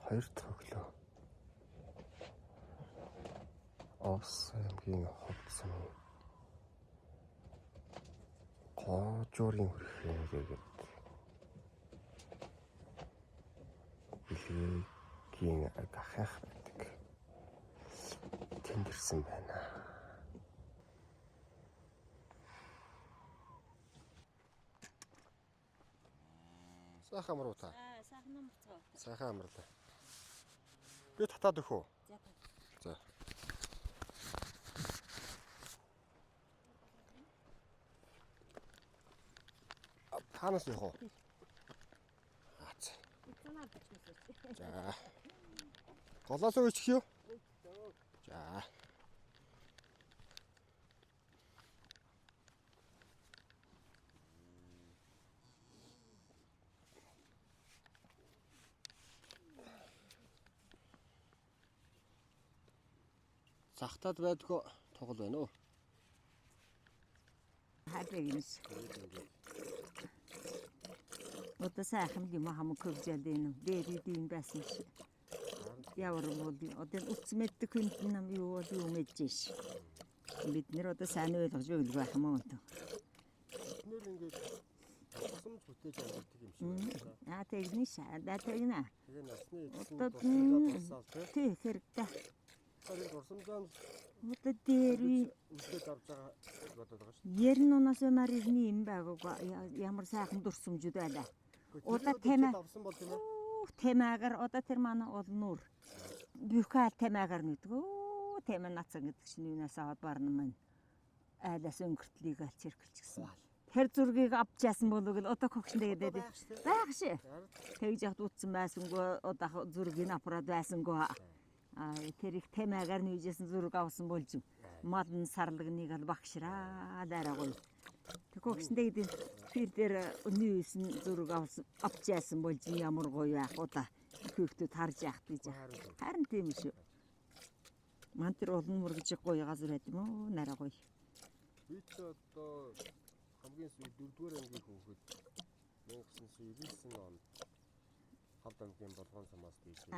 2 дахь өглөө. Овс аймгийн ховцсон Гоожуурын хүрхээгээд илгээгийн гахах байдаг. Тэнгэрсэн байна. Сайхан амруу та. Сайхан амарцгаа. Сайхан амарлаа. Би татаад өгөх үү? За. Танаас явах уу? За. За. Голоос өчөх юу? За. Захтаад байдгүй тоглол байна уу? Хадэгнэс. Одоо сайхан юм хамаг хөвжэлдэн дээдийн байсан ши. Явар бол одоо үцмэддэг хүн нам юу мэдэж. Бид нэр одоо сайн ойлгож өгөх байх юм уу? Нэр ингээд тусамж бүтээж авдаг юм шиг байна. Тэгнэ тэгнэ. Тэгээ насны эцсийн тий хэрэгтэй. Дурсамжаан Одоо дээр үлдээд авч байгаа бодоод байгаа шүү. Ярн унаас марны юм байгаагаа ямар сайхан дурсамжууд байлаа. Одоо тэмээ авсан бол тийм ээ. Тэмээгээр одоо тэр манай олнуур бүхэл тэмээгээр нэгдэг. Тэмээ нацсан гэдэг чинь юунаас аваад барна мань. Айлаас өнгөртлийг аль чиркэлчихсэн. Тэр зургийг авч яасан болов гэл одоо когшиндээ гэдэг. Байх шээ. Тэгж яхад утсан байсангүй одоо зургийг апраад байсангүй. Тэр их тэмээгээр нүүжсэн зураг авсан болж юм. Малн сарлагныг ал багшраа дараагүй. Тэг когшиндээ гэдэг тэр дээр нүүсэн зураг авч яасан болж ямар гоё яах удаа. Хүүхдүүд харж яах гэж. Харин тийм шүү. Ман тэр олон мөргөж гоё газар байт юм уу? Нараа гоё. Би ч одоо хамгийн сүүлд 4-р ангийн хүүхэд 1999 онд хавд ангийн болгоон самаас дийсэн.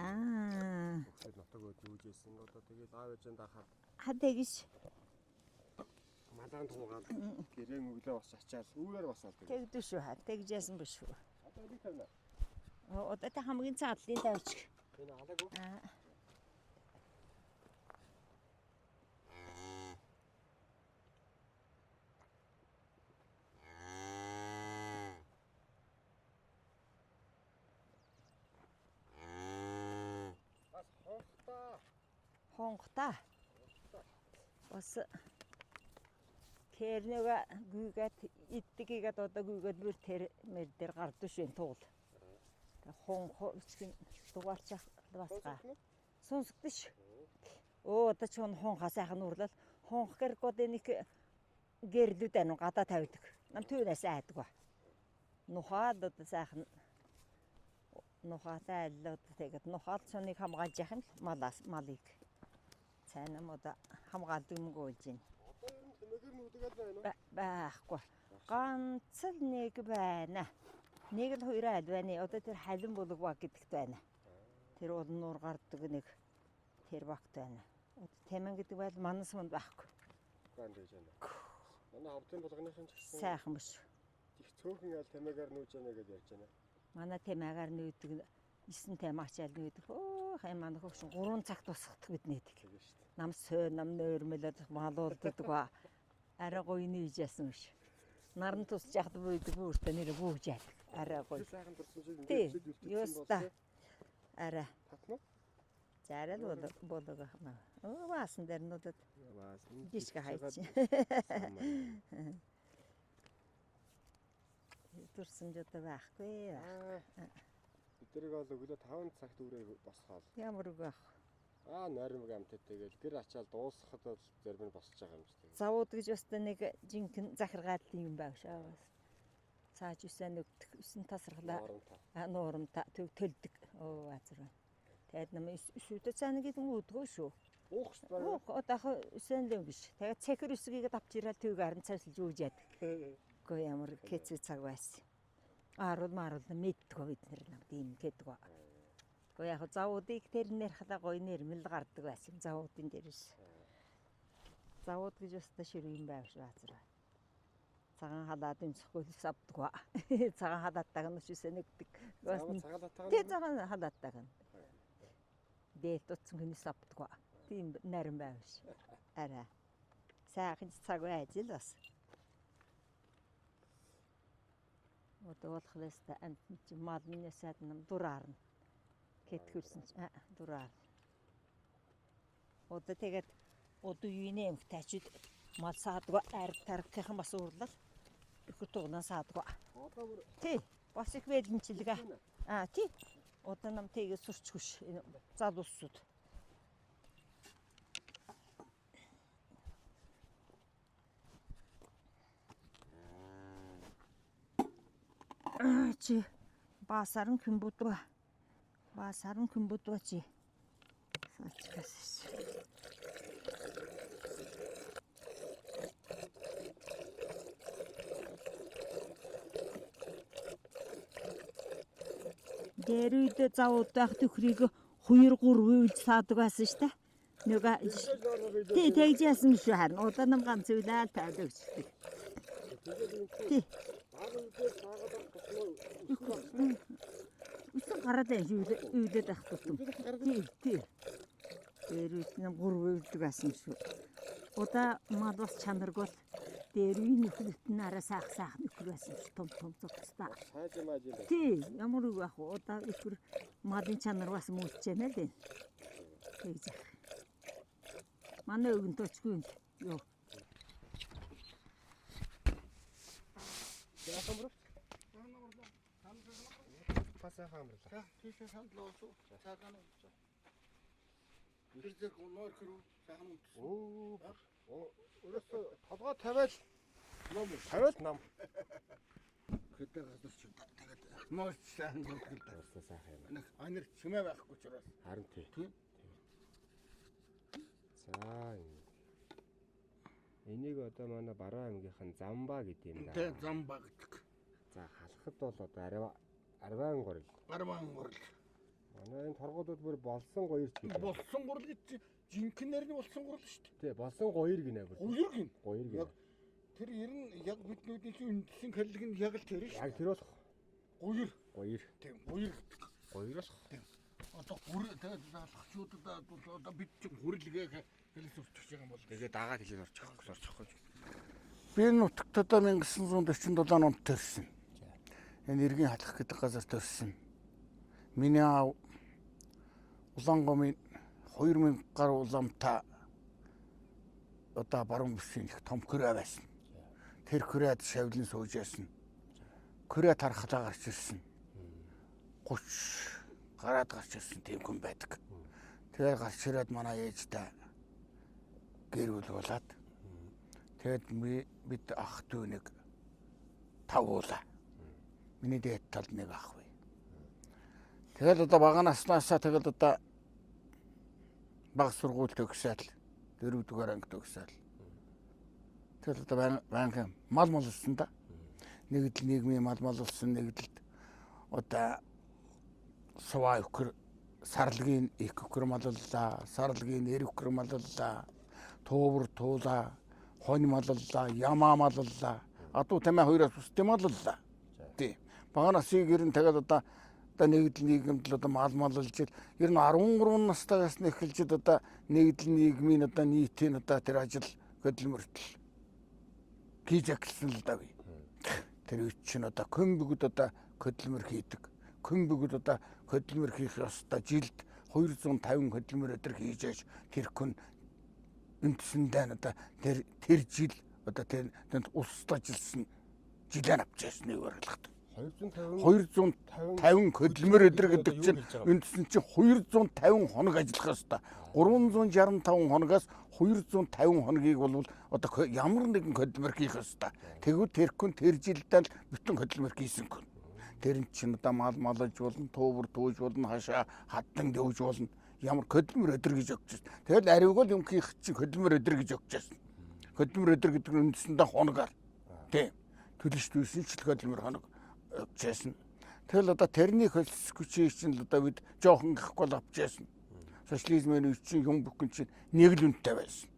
Хүүхэд нутаг өд нүүжсэн. Одоо тэгээд аав ээжэнд ахаад тэгэж малаан туугаад гэрэн өглөө бас ачаал үүрээр бас алдаг. тэгдэж шүү. Тэгж яасан биш шүү. Одоо би тавина. Одоо та хамгийн цаадлын тавьчих. Энэ алаагүй. Хонгота. Бас тэрнэга гүйгээд иддгийгээд одоо гүйгээд бүр тэр мэр дээр гардаг шин туул. Хонхо үсгэн дугаарчаа басгаа. Сонсогдож. Одоо ч хонхоо сайхан уурлал. Хонх гэргод нэг гэрлүүд ань гадаа тавьдаг. Нам түүнээс айдаг. Нухаад одоо сайхан нухаатай айлууд тэгээд нухаал цоныг хамгаалж яхан малыг цаанам одоо хамгаалдаг юм болж байна. Одоо ер нь тэмээгээр нүдэгээл байна уу? Байхгүй. Ганц л нэг байна. Нэг л хоёр айл байна. Одоо тэр халин булаг баг гэдэгт байна. Тэр бол нуур гардаг нэг тэр багт байна. Одоо тэмэн гэдэг бол манай сумд байхгүй. Ганд гэж байна. Манай хавдын булганыхан ч гэсэн сайхан биш. их цөөхөн айл тэмээгээр нүүж яана гэж ярьж байна. Манай тэмээгээр нүүдэг 9 тэмаагчаал нүүдэг. Манай хөгшин 3 цагт босгодог бид нээдэг. Нам сой нам нөөрмөлөд малуулдаг ба арай гоё нүүж яасан биш. Наран тусч яхад бүйдэг бүртээ нэр бүүж яадаг. Арай гоё. Сайхан дурсамжийг ингээд үлдээсэн бол арай татна. Зарал болоо хана. Баасан дээр нүдэд. Баасан. Дишгэ хайч. Дурсамжууд байхгүй. Бидэрийг бол өглөө 5 цагт үрээ босгоол. Ямар үг байх. Нойрмог амттай тэгэл гэр ачаал дуусахад бол зарим нь босч байгаа юм шиг. Завууд гэж бас нэг жинхэнэ захиргааллын юм байх шаа. Цааж үсэн нөгдөх үсэн тасрахлаа. Нуурамта төлдөг. Азар байна. Тэгээд нам шүтэ цаана гэдэг нь үүдгөө шүү. Уух шүү дээ. Одоо үсэн л юм биш. Тэгээд цахир үсгийг авч ирэл төвг харан цайсалж үүж яадаг. Гоо ямар хэцүү цаг байсан. Арууд марууд мэддгөө бид нэр нам тийм гэдгөө. Гэхдээ яг завуудыг тэр нэрхлээ гоё нэрмэл гардаг байсан завуудын дээрээс. Завууд гэж өстой ширүү юм байв шүү азар. Цагаан халаад өмсөхгүй л савдгаа. Цагаан халааттайг нь шүсэ нэгдэг. Тэг цагаан халааттайг нь. Дээд утсан хүний савдгаа. Тийм нарийн байв шүү. Араа. Сайхан цаг байж л бас. Одоо болохлээстэй амт чи мал миньсаад нам дураарна. Кетгүүлсэн чи дураар. Одоо тэгээд одоо юу нэмэх тачид мал саадгаа ард тархихын бас уурлал. Их тугнаа саадгаа. Тий, бас их бэлэнчилгээ. Тий. Одоо нам тэгээ сурчгүй залуусууд. Чи басарын хүмбүдва. Басарын хүмбүдва чи. Сачгас. Дээрүйдэ завуудах төхрийг 2-3 үйлж саадаг байсан шүү дээ. Нөгөө тий тэгж яасан шүү харин. Одоо нам ганц үйлээ таадаг шүү. Тий. Үсэн гараад үйлээд ах тутам. Тий. Дээрүйд нам 3 үйлдэг байсан шүү. Одоо мал бас чанаргүй дээрүй нөхөлт нь араа саах нөхөр байсан шүү. Том цогцтой. Тий, ямар үг ах вэ? Одоо ихэр малын чанар бас мөччэнэ л дээ. Тэгж. Манай өвгөн төчгүй юу. Яасан бро? Пасаа хамрлаа. Тийшээ сандлоосоо цаагаан уу. Бэрдэг ноор хэрүү сайхан унтсан. Өөрөөсөө толгой тавиал нам. Хэдэ газар чи тэгээд ноор сайхан дөргөл. Өөрөөсөө сайхан юм. Анир чимээ байхгүй ч ураас. Харин тий. За энийг одоо манай Баруун аймгийнхан замбаа гэдэг юм да. Тэг замбаа гэдэг. За халахад бол одоо арван горил. Арван горил. Манай энэ торгуудууд бүр болсон гоёрч гэдэг. Болсон горил гэж жинхэнээр нь болсон горил шүү дээ. Тий, болсон гоёр гинэ бүр. Гоёр гин. Тэр ер нь яг биднүүдийн үндсэн каллиг нь яг л тэр шүү. Яг тэр болох. Гоёр. Тийм, гоёр гэдэг. Гоёр болох. Тийм. Одоо тэгээд залхчуудад одоо бид ч хүрэлгээ хэлээс өрчих байгаа юм бол. Тэгээ дагаад хэлээд орчихгүй. Би нутагт одоо 1947 онд төрсөн. Энэ иргэн халах гэдэг газар төрсөн. Миний аав Улаангомын 2000 гаруй уламтай одоо баруун бүсийн их том хүрээ байсан. Тэр хүрээд шавлын сууж яасан. Хүрээ тархалаа гарч ирсэн. 30 гараад гарч ирсэн тийм хүн байдаг. Тэгээд гарч ирээд манай ээжтэй гэр бүл болоод тэгээд бид ах дүү нэг 5 уулаа. Миний дээд талд нэг ах вэ. Тэгэл одоо бага наснаасаа тэгэл одоо баг сургууль төгсөөл 4-р анги төгсөөл. Тэгэл одоо банк мал олсон да. Нэгдэл нийгмийн мал олсон нэгдэлд одоо суваа өхөр сарлагын их өхөр маллаа, сарлагын эр өхөр маллаа, туувар туулаа, хонь маллаа, ямаа маллаа. Адуу тамаа хоёроос үстэй маллаа. Тий. Бага насыг ер нь тэгэл одоо нэгдэл нийгэмд л одоо маллж ил ер нь 13 настайгаас нь эхэлж одоо нэгдэл нийгмийн одоо нийтийн одоо тэр ажил хөдөлмөртөл хийж эхэлсэн л даа. Тэр үуч чинь одоо көмбөгд одоо хөдөлмөр хийдэг. Көмбөгд одоо хөдөлмөр хийх ёстой жилд 250 хөдөлмөр өдөр хийж аж тэр хүн үндсэндээ одоо тэр жил одоо тэнд устдажлсан жилээр авчихсан нэг орлогот. 250 хөдөлмөр өдөр гэдэг чинь үндсэн чинь 250 хоног ажиллах ёстой. 365 хоногоос 250 хоногийг бол одоо ямар нэгэн хөдөлмөр хийх ёстой. Тэгвэл тэр хүн тэр жилдээ л бүтэн хөдөлмөр хийсэн хүн. Тэр чинь одоо мал малж болно, туувар тууж болно, хашаа хаддан дөвж болно. Ямар хөдөлмөр өдөр гэж өгч байна. Тэгэл аривгол юм хийх чинь хөдөлмөр өдөр гэж өгч байна. Хөдөлмөр өдөр гэдэг нь үндсэндээ хоногоор. Тийм. Төлөвч төлсөн ч хөдөлмөр хоног өгч байна. Тэгэл одоо тэрний хөлсгүчийг чинь л одоо бид жоохон гэхгүй л авч яасан. Социализмын үе чинь юм бүхэн чинь нэг л үнэтэй байсан.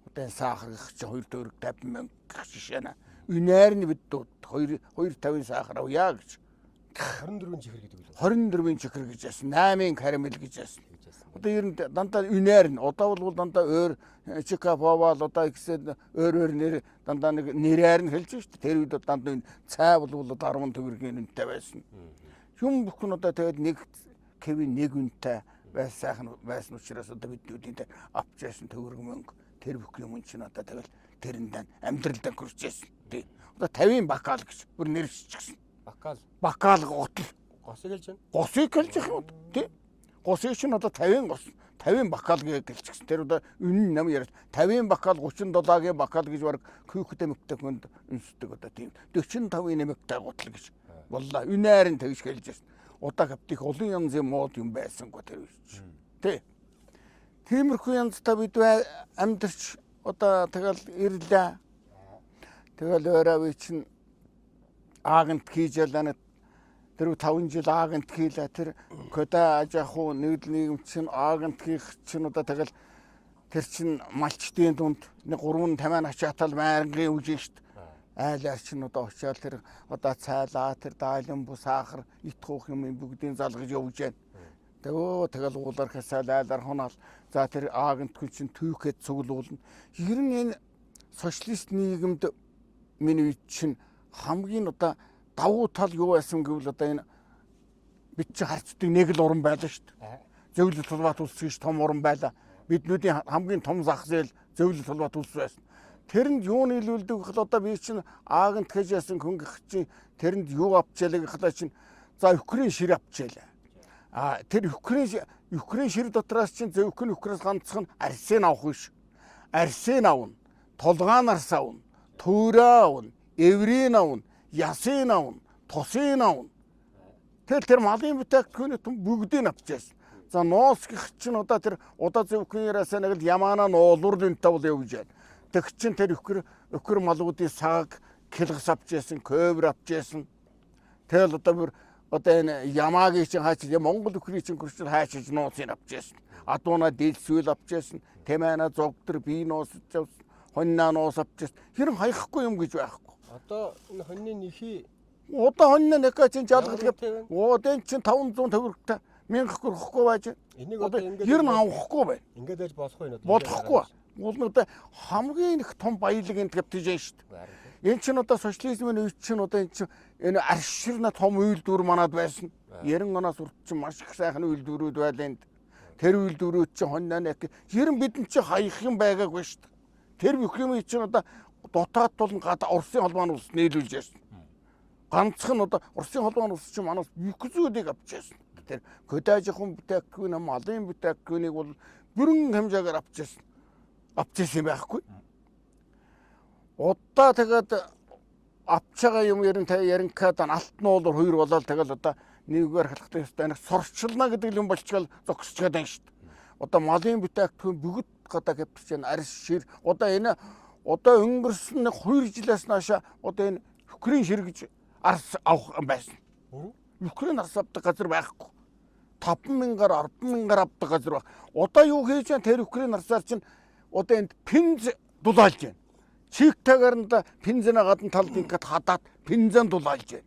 Одоо сахар гэх чинь 2 төгрөг 50 мянга гэх жишээ нэ. Үнээр нь бид 2.50 сахар авъя гэж. 24 чихэр гэдэг үү? 24 чихэр гэж яасан. 8 карамел гэж яасан. Одоо ер нь дандаа үнээр нь одоо бол дандаа өөр чикаповал одоо ихсэд өөр нэр дандаа нэг нэрээр нь хэлж шүү дээ. Тэр үед дандаа цай бол 10 төгрөгийн үнэтэй байсан. Юм бүхэн одоо тэгээд нэг кевин нэг үнэтэй байсан учраас одоо биднүүдийн дээр авч яасан төгрөг мөнгө тэр бүх юм чинь одоо тэгэл тэрэндээ амьдралдаа хүрч яасан. Тий. Одоо 50 бакал гэж бүр нэрччихсэн. Бакал готл. Госыг хэлж байна. Госыг хэлж юм тий. Госыг чинь одоо 50 бакал гэж гэлчихсэн. Тэр одоо үнэн нам яриад 50 бакал 37-гийн бакал гэж баг күйхтэй мэгтэй хүнд үнсдэг одоо тийм 45 нэмэгтэй готл гэж боллоо. Үнээр нь тэгж хэлж байсан. Удаа каптик олон янзын мод юм байсангүй тэр үуч. Тэ. Тиймэрхүү янзтай бид амьдарч одоо тэгэл ирлээ. Тэгэл өөрөө чинь агент хийж ялана тэр 5 жил агент хийлээ тэр кода аж ахуй нийгэм чинь агент хийх чинь одоо тэгэл тэр чинь малчдын дунд нэг 3-50 ачаатал байнгын үжин штт айлаар чинь одоо очиад тэр одоо цайлаа тэр даалан бус сахар итгуух юм бүгдийн залгаж явж байна. Тэгэл уулаар хасаал айлаар хунаал за тэр агент хүн чинь түүхэд цуглуулна. Ер нь энэ социалист нийгэмд миний чинь хамгийн одоо давуу тал юу байсан гэвэл одоо энэ бид чи харцдаг нэг л уран байлаа шүү дээ. Зөвлөлт толгойд улсын том уран байлаа. Биднүүдийн хамгийн том зах зээл зөвлөлт толгойд улс байсан. Тэрэнд юу нийлүүлдэг гэхэл одоо би чинь агент гэж яасан хүн гэх чинь тэрэнд юу авчаалаа гэхлаа чинь за Украин шир авчаалаа. Тэр Украин шир дотроос чинь зөвхөн Украинаас ганцхан арсен авах биш. Арсен авна, толгоонарс авна, төөрөө авна, эврийн авна, ясын авна, тусын авна. Тэр малын бүтээгдэхүүний том бүгдийг авчаасан. За ноос гэх чинь одоо тэр удаа зөвхөн яриасаа нэг л ямаана нуулуур дүнтэй бол явж байна. Тэг чин тэр өхөр малуудын саг килгас авчаасан, ковер авчаасан. Тэгэл одоо бүр одоо энэ ямаагийн чинь хаач Монгол өхрийн чинь хурцл хаачиж нууцыг авчаасан. Адууна дэлсүүл авчаасан. Тэмэна зогтөр би нуусч авсан. Хоннаа нуус авчаасан. Хэрэг хаяхгүй юм гэж байхгүй. Одоо энэ хоньны нэхий одоо хоньны нэхэ чинь жалгалдаг. Одоо энэ чинь 500 төгрөгтэй 1000 хүрхгүй байж. Энийг одоо ингээд ер нь авахгүй байна. Ингээд байж болохгүй нэ. Болохгүй. Улнуудаа хамгийн их том баялаг энэ тэгж шүү дээ. Энэ чинь одоо социализмын үед чинь одоо энэ чинь энэ арширна том үйлдвэр манад байсан. 90 оноос үрд чинь маш их сайхан үйлдвэрүүд байлаа энд. Тэр үйлдвэрүүд чинь хоньнаа нэг ер нь бидэнд чинь хаях юм байгаагүй шүү дээ. Тэр бүх юм чинь одоо дотоод тул гадаа Оросын холбооны улс нийлүүлж яасан. Ганцхан одоо Оросын холбооны улс чинь манаас бүх зүйлийг авч яасан. Тэр кодажихын бүтээгдэхүүн малын бүтээгдэхүүнийг бол бүрэн хэмжээгээр авч яасан. Авч юм байхгүй. Удаа тэгээд авч байгаа юм яринкад алтны уулуур хоёр болоод тэгэл одоо нэггээр халахтай ёстой нэг сурчлна гэдэг юм болчихвол зогсож байгаа юм шүү дээ. Одоо малын бүтээгдэхүүн бүгд гадаа хэвчж байна. Арьс шир одоо энэ одоо өнгөрсөн 2 жилээс наашаа одоо энэ Украин шир гэж арс авах байсан. Украин арс авдаг газар байхгүй. 5000-аар 100000-аар авдаг газар баг. Одоо юу хийж байгаа тэр Украин арсаар чинь одоо энд пинз дулаалж байна. Чигтайгаар нь пинзэнэ гадна талд ингээд хадаад пинзэн дулаалж байна.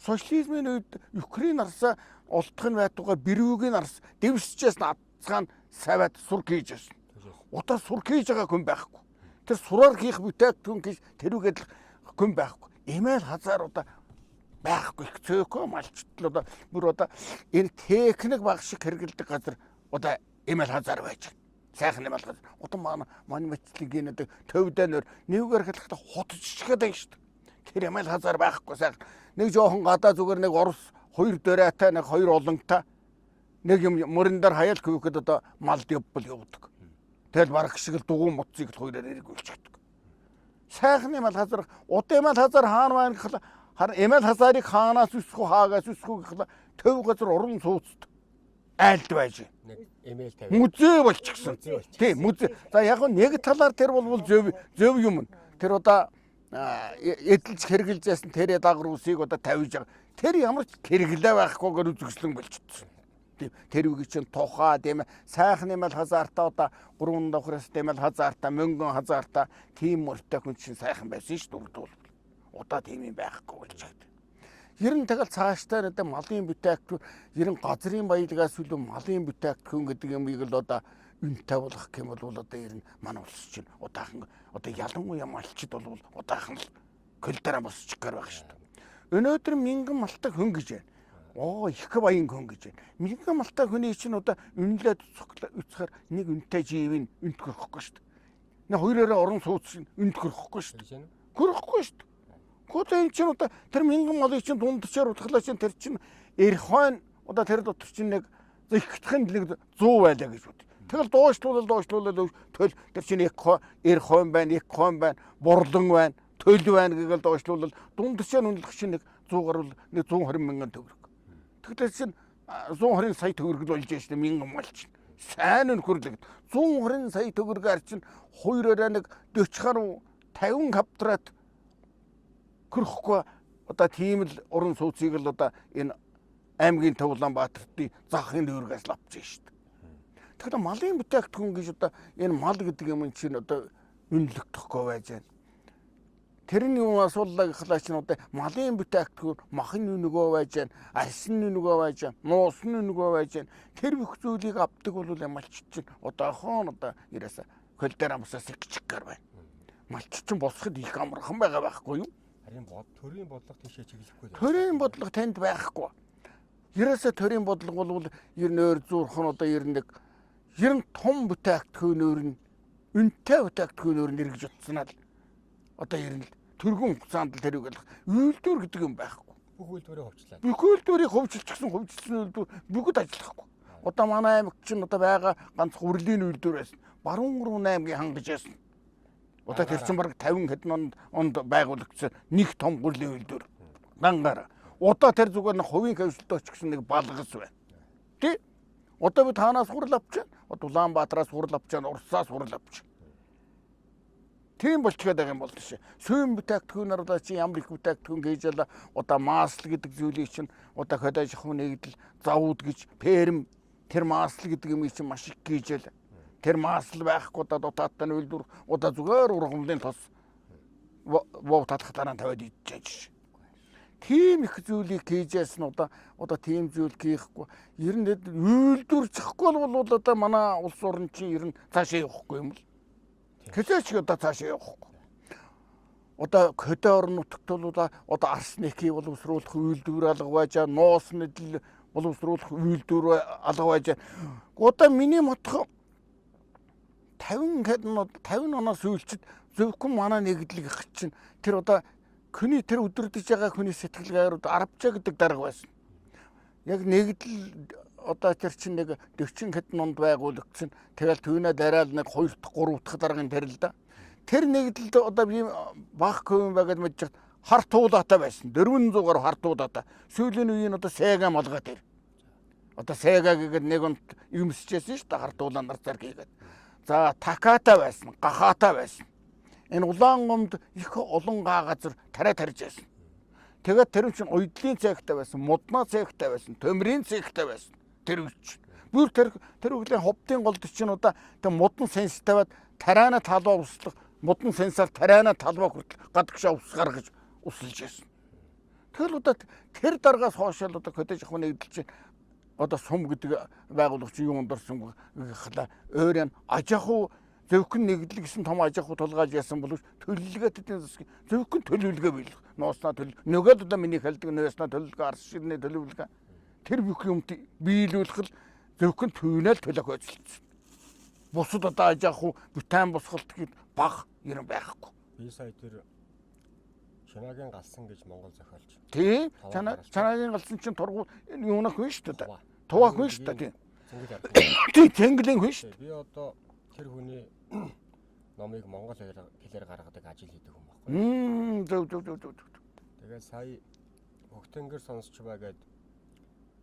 Социализмын үед Украин арсаа олдох нь байтугай бэрүүгийн арс дэвсчээс надцгаан саваад сург хийж байсан. Одоо сург хийж байгаа хүн байхгүй. Тэр сураар хийх бүтээгдэхүүн гэж тэрүүгээд хүн байхгүй. Эмээл хазаар одоо байхгүй цөөхөө малчтал одоо бүр одоо энэ техник баг шиг хэрэгэлдэг газар одоо эмээл хазаар байж байна. Сайхан эмээл хазаар. Одоо манай мэтлэгийн нэг төвдөө нөр нэггээр хэлэхдээ хутжчихгээд байна шүү дээ. Тэр эмээл хазаар байхгүй сайхан. Нэг жоохон гадаа зүгээр нэг Орос 2 дөрөөтэй нэг 2 олонтой нэг юм мөрөн дээр хаяал күйхэд одоо малд явдаг. Тэгэл барах шиг л дугуй муцыг л хоёроор эргүүлчихдэг. Сайхан эмээл хазаар удаа эмээл хазаар хаана байна гэхэл эмээл хазаарыг хаанаас үсэх үү хаагаас үсэх үү гэхэл төв газар уран сууцд айлд байж. Эмээл тавь. Музей болчихсон. Тийм музей. За яг нэг талаар тэр бол зөв юм. Тэр одоо эдэлж хэрглэж яасан тэрэ дагар усыг одоо тавьж байгаа. Тэр ямар ч хэрэглээ байхгүйгээр үзэсгэлэн болчихсон. Тийм тэр үгийг чинь тухай тийм сайхан юм л хазаартаа одоо 3 давхраас тийм л хазаартаа мөнгөн хазаартаа тийм мөртэй хүн чинь сайхан байсан шүү дээ. Одоо тийм юм байхгүй болж байгаа. Ер нь тэгэл цаашдаа надад малын бүтээгдэхүүн ер нь газрын баялгаас илүү малын бүтээгдэхүүн гэдэг юмыг л одоо үнэтэй болгох юм бол одоо ер нь манай улс чинь удаахан одоо ялангуяа малчид бол удаахан л көлдөрөө босчих гэр байх шүү дээ. Өнөөдөр мянган малтай хүн гэж байна. Их баян хүн гэж байна. Мянган малтай хүний чинь одоо үнэлээд үцхээр нэг үнэтэй живийн үнэт хөрөхгүй шүү дээ. Нэг хоёроо орон сууц чинь үнэт хөрөхгүй шүү дээ. Хөрөхгүй шүү дээ. Гэхдээ энэ чинь одоо тэр мянган малыг чинь дундчаар утгалаа чинь тэр чинь эр хойно одоо тэр дотор чинь нэг ихтгэн нэг 100 байлаа гэж бод. Тэгэл дуушлуулал төл тэр чинь эр хойно байна, их хойно байна, бурлан байна, төл байна гэгээл дуушлуулал дундчаар үнэлэх чинь нэг 100 гаруй нэг 120 мянган төгрөг. Тэгэхээр чинь 120 сая төгрөг л болж штэ мянган мал чинь. Сайн нь хөрлөг 120 сая төгрөгөөр чинь хоёроо нэг 40 гаруй 50 квадрат хөрөхгүй одоо тийм л уран сууцыг л одоо энэ аймгийн төв Улаанбаатартын захын дүүргээс л авчих шүү дээ. Тэгэхээр малын бүтээгдэхүүн гэж одоо энэ мал гэдэг юм чинь одоо үнэлэгдэхгүй байж байна. Тэрний юм асууллаа чинь одоо малын бүтээгдэхүүн махын нүгөө байж байна, арьсан нүгөө байж байна, нуусан нүгөө байж байна. Тэр бүх зүйлийг авдаг бол малч чинь одоохон одоо ирэсэ хөлдөр амсаас ихчихгээр байна. Малч чинь босоход их амархан байгаа байхгүй юу? Харин төрийн бодлого тийшээ чиглэхгүй. Төрийн бодлого танд байхгүй. Ерөөсө төрийн бодлого бол ер нь өөр зуурхан одоо ер нь том бүтээгдэхүүнөөр нь үнэтэй бүтээгдэхүүнөөр нь эргэж утснаа л одоо ер нь төргөн хугацаанд л тэрийг л үйлдвэр гэдэг юм байхгүй. Бүх үйлдвэрийг хувьчлаа. Бүх үйлдвэрийг хувьчилчихсан үйлдвэр бүгд ажиллахгүй. Одоо манай аймаг чинь одоо байгаа ганц хүрлийн үйлдвэр байсан. Баруун 3 аймгийн хангаж байсан. Одоо тэр чинь бараг 50 хэдэн онд байгуулагдсан нэг том гурлийн үйлдвэр. Дангаар. Одоо тэр зүгээр нэг хувийн хөвсөлтөө очихсан нэг балгас байна. Тэ? Одоо би таанаас хурал авч байна. Улаанбаатараас хурал авч байна, Урсаас хурал авч байна. Тийм болчиход байгаа юм бол тийш. Сүйн бүтээгдэхүүнээр одоо чи ямар их бүтээгдэхүүн хийж ялаа одоо маасл гэдэг зүйлийг чинь одоо хөдөөж ахын нэгдэл завууд гэж ферм тэр маасл гэдэг юм чинь маш их хийж ялаа. Тэр маасл байхгүй одоо дутааттай үйлдвэр одоо зүгээр ургамлын тос вов татхтараа тавиад идчихэж. Тийм их зүйлийг хийжээс нь одоо тийм зүйл хийхгүй. Ер нь үйлдвэр захгүй бол одоо манай улс орн чинь ер нь цаашаа явахгүй юм л. Тэсээч одоо цаашаа явахгүй. Одоо хөдөө орон нутагт бол одоо арсеникийг боловсруулах үйлдвэр алга байж, нуусны боловсруулах үйлдвэр алга байж. Одоо миний мотох 50 оноос үйлчид зөвхөн манай нэгдлэг их чинь тэр одоо хүний тэр өдөрдөж байгаа хүний сэтгэлгээр арабчаа гэдэг дарга байсан. Яг нэгдэл одоо тэр чинь нэг 40 хэдэн онд байгуулагдсан. Тэгэл түүнээ дараал нэг 2 дахь 3 дахь даргын тэр л да. Тэр нэгдэлд одоо би баг көм байгаад мэдчих хар туулаатай байсан. 400 гаруй хар туулаатай. Сүүлийн үеийн одоо Сега малгай тэр. Одоо Сега гэдэг нэг онт юмсчээсэн шүү дээ хар туулаанаар заргийгээд. За таката байсан, гахата байсан. Энэ Улаангомд их олон газар тарай тарж байсан. Тэгээд тэр чинь уйдлын цэгтэй байсан, муднаа цэгтэй байсан, төмрийн цэгтэй байсан. Тэр үуч. Бүр тэр үглийн ховдын голд чинь одоо тэг мудан сенс тавиад тараана талбай услах, мудан сенсаар тараана талбай хүртэл гадагшаа ус гаргаж усалж байсан. Тэгэл одоо тэр даргаас хоошол одоо хөдөөж ахын нэгдэл чинь одоо сум гэдэг байгуулагч юу ондорсон гэхлаа өөр нь аж ахуй зөвхөн нэгдэл гэсэн том аж ахуй тулгааж яасан боловч төлөлгөөд эдийн засгийн зөвхөн төлөвлөгөө биелэх нууснаа төлөв нөгөөд одоо миний хэлдэг нууснаа төлөвлөгөө арс ширний төлөвлөгөө тэр бүх юмд биелүүлэх л зөвхөн түүнэл төлөв хөдөлсөн. Бусад одоо аж ахуй бүтээн босголт гэд баг ер нь байхгүй. Би сая тэр Чанагийн галсан гэж Монгол зохиолч. Тийм. Чанагийн галсан чинь тургуу юунах хүн шүү дээ. Туваах хүн шүү дээ. Тийм. Тэнгэлийн хүн шүү. Би одоо тэр хүний номыг монгол хэлээр гаргадаг ажил хийдэг хүн байхгүй. Зөв. Тэгээд сая Хөгтөнгөр сонсч байгаад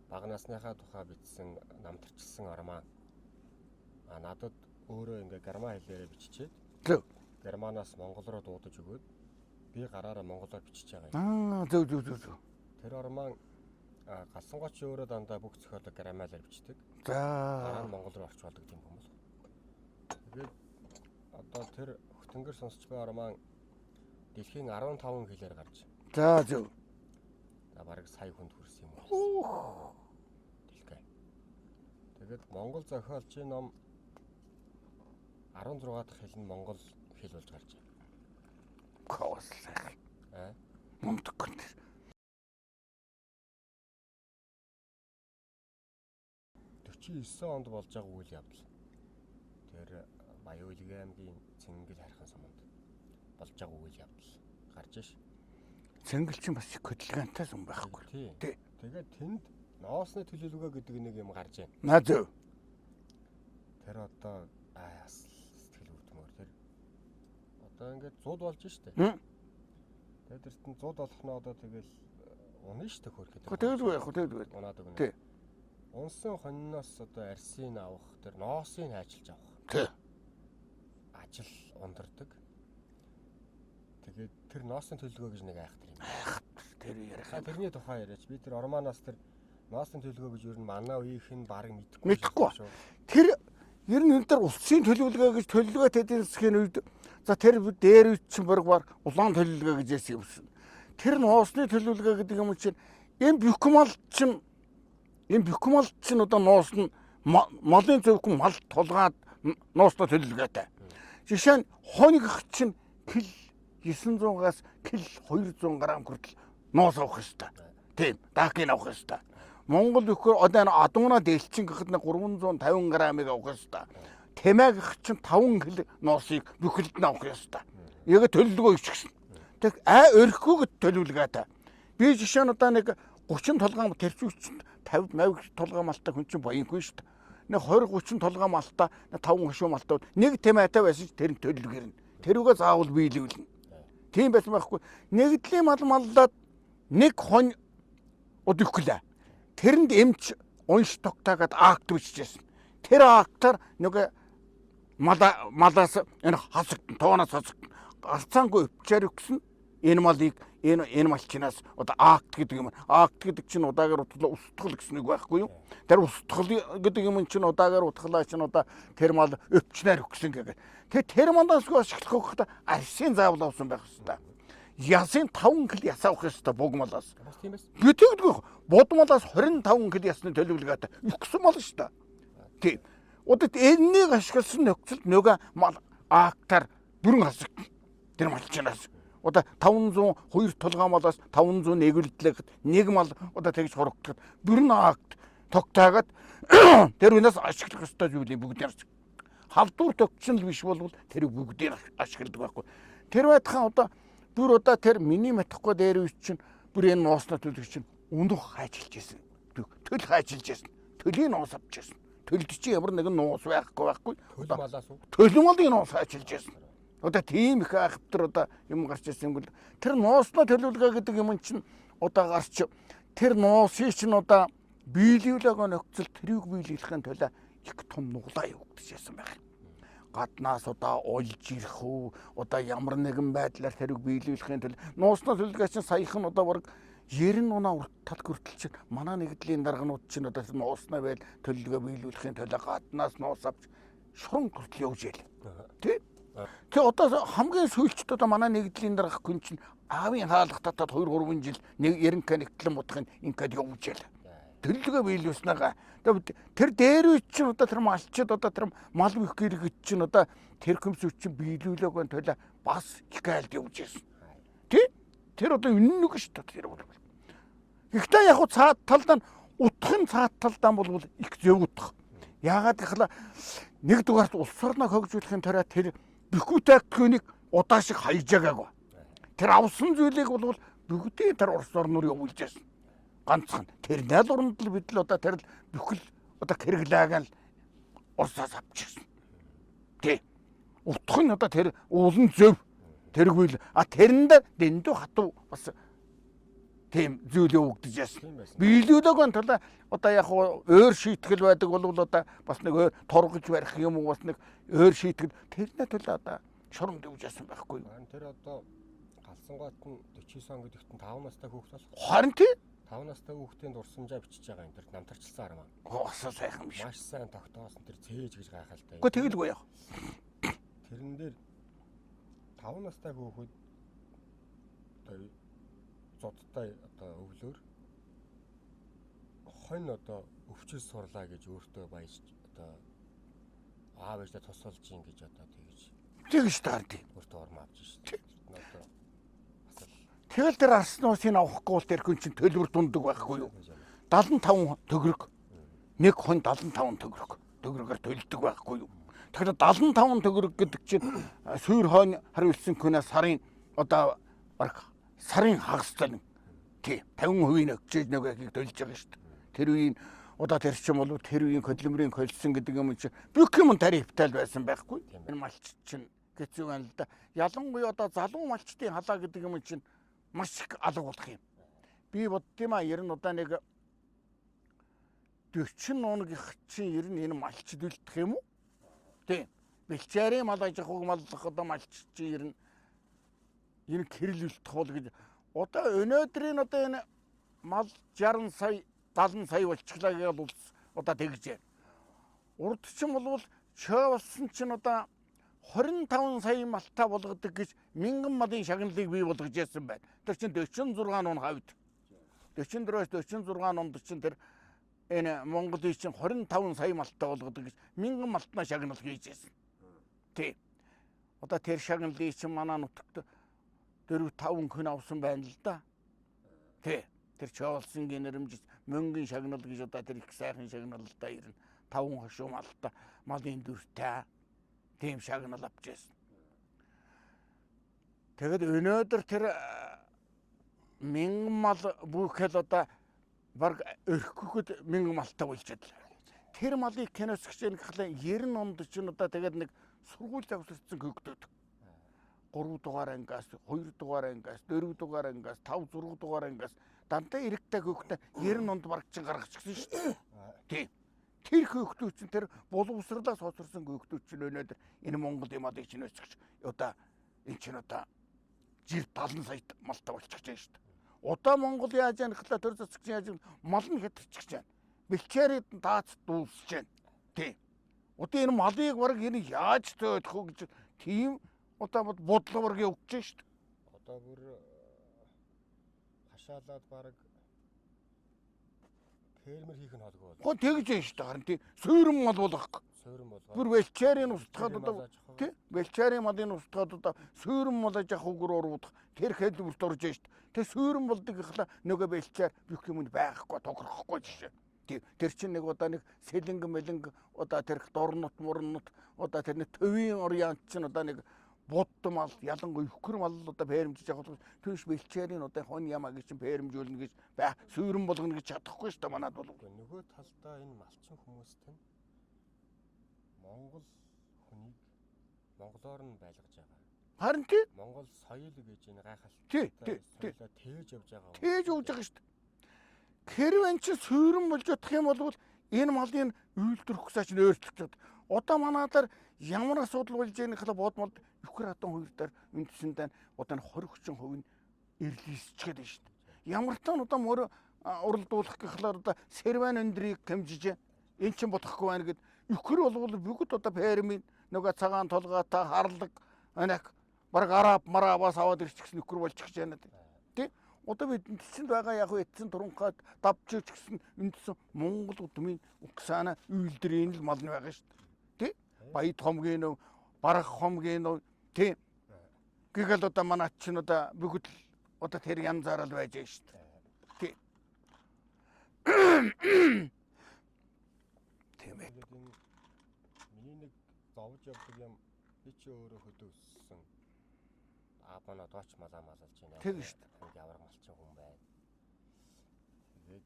бага насныхаа тухай бичсэн намтарчилсан армаа надад өөрөө ингээ герман хэлээрээ биччихээд. Зөв. Германаас монгол руу дуудаж өгөөд би гараараа монголоор бичиж байгаа юм. Зөв. Тэр ормон галсангооч өөрөө дандаа бүх зохиолыг граммалаар бичдэг. За. Гараар монгол руу орчуулдаг юм хүмүүс. Тэгээд одоо тэр хөтөнгөр сонсч байгаа ормон дэлхийн 15 хэлээр гарч. За зөв. Бараг сая хүнд хүрсэн юм байна. Дэлхий. Тэгээд монгол зохиолчийн ном 16 дахь хэл нь монгол хэл болж гарч байна. Кослах. Мундаг гэнэ. 49 онд болж байгаа үйл явдал. Тэр Баян-Улгийн аймгийн Цэнгэл хархан суманд болж байгаа үйл явдал гарч ш. Цэнгэл чинь бас их хөдөлгөөнтэй юм байхгүй. Тий. Тэгээд тэнд ноосны төлөвлөгөө гэдэг нэг юм гарч байна. Наа зөв. Тэр одоо бас сэтгэл өвдмөр тэр одоо ингээд 100 болж штэ. Тэгээд эртэн 100 болох нь одоо тэгэл унаа штэ хөрх гэдэг. Тэгэл. Унаад өгнө. Тий. Унсан хоньноос одоо арсын авах тэр ноосыг хайчилж авах. Тий. Ажил ундардаг. Тэгээд тэр ноосны төлөвлөгөө гэж нэг айхтар юм. Тэр ярих. Тэрний тухай яриач. Би тэр ормаанаас тэр ноосны төлөвлөгөө гэж юу н манай үеийнх нь баг мэдхгүй. Мэдхгүй. Тэр ер нь энэ төр улсын төлөвлөгөө гэж төлөвлөгөө эдийн засгийн үед за тэр дээр үуч чинь баг улаан төлөвлөгөө гэж ярьсан юм шин. Тэр ноосны төлөвлөгөө гэдэг юм чинь энэ бюкмал чинь одоо ноос нь малын зөвхөн мал тулгаад ноостой төлөвлөгөөтэй. Жишээ нь хоньгох чинь кил 900-аас кил 200 грамм хүртэл ноос авах ёстой. Тийм, даакийг авах ёстой. Монгол өхөр одоо адууна дэлчин гэхэд 350 грамыг авах ёстой. Тэмээ гэх чинь 5 кг ноосыг бүхэлд нь авах ёстой. Яг төлөвлөгөө өвчгсөн. Тэг өрхгүйг төлөвлөгөөтэй. Би жишээ нь одоо нэг 30 толгойн тэрчүүч 50 50 толгойн малтай хүн чинь боёнгүй шүү дээ. Нэг 20 30 толгойн малтай 5 хошуу малтай нэг тэмээтэй байсан ч тэр нь төлөвлөгөр нь. Тэрүүгээ заавал биелүүлнэ. Тийм байсан байхгүй. Нэгдлийн маллаад нэг хонь өдөглөө. Тэрэнд эмч унш тогтаагаад акт бичижсэн. Тэр актаар нэг малаас энэ хасагтан тоонос хасагтан гарцаангүй өвчээр өгсөн энэ малыг энэ малчинаас одоо акт гэдэг юм. Акт гэдэг чинь удаагаар устгал гэсэн үг байхгүй юу? Тэр устгал гэдэг юм чинь удаагаар утгалаа чинь одоо тэр мал өвчнээр өгсөн гэдэг. Тэр малаас ашиглах хөөхд арсын заавал авсан байх ёстой. Ясын 5 кг яс авах ёстой буг малаас. Тийм байс. Бүтэгдгүй бод малаас 25 кг ясны төлөвлөгөөтэй. Өгсөн мал шүү дээ. Тийм. Одоо энэнийг ашигласан нөхцөлд нөгөө мал актаар бүрэн хасагт тэр малчинаас одоо 500 2 толгой малаас 500 нэглэлтлэхэд нэг мал одоо тэгж хурагдахад бүрэн акт тогтаагаад тэр үнээс ашиглах ёстой зүйлийг бүгдээр халдвар тогтсон л биш бол тэр бүгдээр ашигладаг байхгүй. Тэр байтхан одоо бүр одоо тэр миний матахгүй дээр үуч чинь бүр энэ ноосны төлөв чинь өндөх хайчилж байсан. Төл хайчилж байсан. Төлийн ноос авч байсан. Төлд чи ямар нэгэн ноос байхгүй. Төлөв малаас уу? Төлөв малын ноос хайчилж байсан. Одоо тийм их айхтар одоо юм гарч ирсэн юм бол тэр ноосны төлөвлөгөө гэдэг юм чинь одоо гарч тэр ноосыг чинь одоо биелүүлэгээ нөхцөл тэрийг биелүүлэхийн тулд их том нуглаа явагдаж байсан байх. Гаднаас одоо олж ирэх үү одоо ямар нэгэн байдлаар тэрийг биелүүлэхийн тулд ноосны төлөвлөгөө чинь саяхан одоо баг 90 унаа тал хүртэл чинь манай нэгдлийн дарганууд чинь одоо ноосны байл төлөвлөгөө биелүүлэхийн тулд гаднаас ноос авч шуран хүртэл явж ийл. Тэ? Тэгээ одоо хамгийн сүүлчд одоо манай нэгдлийн дарга хүн чинь аавын хаалга татаад 2 3 жил нэг ерөнхий нэгтлэн бодохын ингээд явж ийл. Төлөвлөгөө биелүүлснээр тэр дээр үуч чинь одоо тэр малчид одоо тэр мал бих гэрэгч чинь одоо тэр хөмс үуч чинь биелүүлээгөө төлөө бас их айлд явж ирсэн. Тэ? Тэр одоо үнэнэг шүү дээ тэр бол. Гэхдээ яг цаад талдаа утгын цаад талдаа бол их зөв утга. Яагаад гэхэл нэг дугаарт улс орноо хөгжүүлэхийн дараа тэр бүхүү тактикийг удаа шиг хайжаагаагүй. Тэр авсан зүйлийг бол бүгдийг тэр улс орноор явуулж яасан. Ганцхан тэр найдварнд л бид л одоо тэр бүхэл одоо хэрэглээгээ л урсаас авчихсан. Тэ. Утх нь одоо тэр уулын зөв тэргүй л тэрэндээ дэндүү хатуу бас тийм зүйл явагдаж яасан. Биелүүлээгүй тул одоо яг өөр шийтгэл байдаг бол одоо бас нэг өөр торгож барих юм уу бас нэг өөр шийтгэл тэрнээ тул одоо шурамд явж яасан байхгүй юу. Тэр одоо Халсангойт нь 49 он гэдэгт нь 5 настай хүүхэд болох. Харин тий. 5 настай хүүхдийн дурсамжаа бичиж байгаа энэ төр намтарчилсан армаа. Гоосоо сайхан биш. Маш сайн тогтоосон тэр цээж гэж гайхалтай. Гэхдээ тэгэлгүй яах. Тэрэн дээр 5 настай хүүхэд одоо зодтой одоо өвлөөр хонь одоо өвчл сурлаа гэж өөртөө баяж одоо аав ээжтэй тусалж ийн гэж одоо тэгж таард. өөртөө урам авч шít. Одоо тэгэл тэр арснуусыг авахгүй бол тэр хүн чинь төлбөр дундаг байхгүй юу? 75 төгрөг. Нэг хон 75 төгрөг. Төгрөгөөр төлдөг байхгүй юу? Тэгэхээр 75 төгрөг гэдэг чинь суур хойно хариулсан хүнээс сарын одоо баг сарын хагастай тий 50% өгчөөж нөгөөгийг төлж байгаа шүү дээ. Тэр үеийн удаа тэр чинь бол тэр үеийн хөдөлмөрийн коллсон гэдэг юм чинь бүх юм тарифтай байсан байхгүй. Энэ малч чинь хэцүү байна л да. Ялангуяа одоо залуу малчтын халаа гэдэг юм чинь маш их алга болох юм. Би боддгийм ер нь удаа нэг 40 нууных чинь ер нь энэ малчд үлдэх юм уу? Тийм. Бэлчээрийн мал аж ахуйг маллах одоо малч чинь ер нь энэ гэрэл үлдэх бол гэж одоо өнөөдрийн одоо энэ мал 60 сая 70 сая болчихлаа гэж бол одоо тэгж байна. Урд чинь бол чөө болсон чинь одоо 25 сая малтай болгодог гэж мянган малын шагналыг бий болгож яасан байна. Тэр чинь 46 он хавьд. 44-өөс 46 онд чинь тэр энэ Монголын чинь 25 сая малтай болгодог гэж мянган малтнаа шагнал хийж яасан. Тий. Одоо тэр шагналыг чинь манай нутагт 4-5 хүн авсан байна л да. Тий. Тэр чоолсонгийн нэрмж мөнгөн шагнал гэж одоо тэр их сайхан шагналтай ирнэ. 5 хошуу малтай малын дүртэй тийм шагнал авч яасан. Тэгэд өнөөдөр тэр мянган мал бүхэл одоо баг өрхөхөд мянган малтай болж байна. Тэр малыг кинос гэж нэхлээ 90 онд чинь одоо тэгээд нэг сургууль завсарсан хөгдөд. 3 дугаар ангиас, 2 дугаар ангиас, 4 дугаар ангиас, 5 6 дугаар ангиас дандаа эрэгтэй хөгтө 90 онд баг чинь гаргачихсан шүү дээ. Тийм. Тэр хөгтүүд чинь тэр боловсрлаас хоцорсон хөгтүүд чинь өнөөдөр энэ Монголын малыг чинь өсгөж одоо энэ чинь одоо жир 70 сая малтай болчихж байна шүү дээ. Одоо Монгол яаж яахлаа төр засагч яаж мал нь хэтэрчих чинь. Бэлчээрийн даац дуусж байна. Тийм. Одоо энэ малыг баг энэ яаж зөөх вэ гэж тийм одоо бодлого явж байна шүү дээ. Одоо бүр хашаалаад баг фермер хийх нь холгүй бол. Гоо тэгж байна шүү дээ. Харин тий суурин мал болгохгүй. Суурин болгоо. Бүр бэлчээрийн устгаад одоо тий бэлчээрийн малын устгаад одоо суурин мал аж ахуйг уруудах тэр хэлбэрт орж байна шүү дээ. Тэр суурин болдог ихлаа нөгөө бэлчээр бүх юм байхгүй тохирохгүй жишээ. Тий тэр чинь нэг удаа нэг сэлэнг мэлэнг одоо тэр дорнот мурнот одоо тэр нэг төвийн ориант чинь одоо нэг будд мал ялангуяа өхөр мал одоо фермжиж явах түүш бэлчээрийн одоо хон ямаа гэж чинь фермжүүлнэ гэж бай суурин болгоно гэж чадахгүй шүү дээ манад бол. Нөгөө талдаа энэ малчин хүмүүст нь Монгол хүнийг монголоор нь байлгаж байгаа. Харин тий Монгол соёл гэж энэ гайхалтай. Тий Тээж явж байгаа. Тээж явж байгаа шүү дээ. Хэрвээ чи суурин болж чадах юм бол энэ малын үйлдвэрлэх гэж чинь өөрчлөгдөж байна. Одоо манайдаар ямар асуудал болж байгааг хэлээ бодмол өхөр хатан хоёр дээр үндсэндээ одоо 20-30% нь эрлийсчгээд байна шүү дээ. Ямар ч одоо мөр уралдуулах гэхлээр одоо серван өндрийг хэмжиж эн чин бодохгүй байна гэд өхөр бол бүгд одоо фермийн нөгөө цагаан толгойтой харлаг анаг баг араб марабаас аваад ирчихсэн өхөр болчих гэж байна тий. Одоо бид эндсэнд байгаа яг эцэн туранхад давж ирчихсэн эндсэн Монгол удмын Уксана үйлдвэрийн л мал нь байгаа шүү дээ. Тий? Баяд хомгийн нөө, барах хомгийн нөө тий. Гэгэл одоо манай чинь одоо бүгд одоо тэр янзаар л байж байна шүү дээ. Тий. Тийм ээ. Миний нэг зовж явдаг юм би чи өөрөө хөдөөссөн. Аапана дооч малаа малалж байна. Тэг шүү дээ. Ямар малчин хүн байна. Тэгээд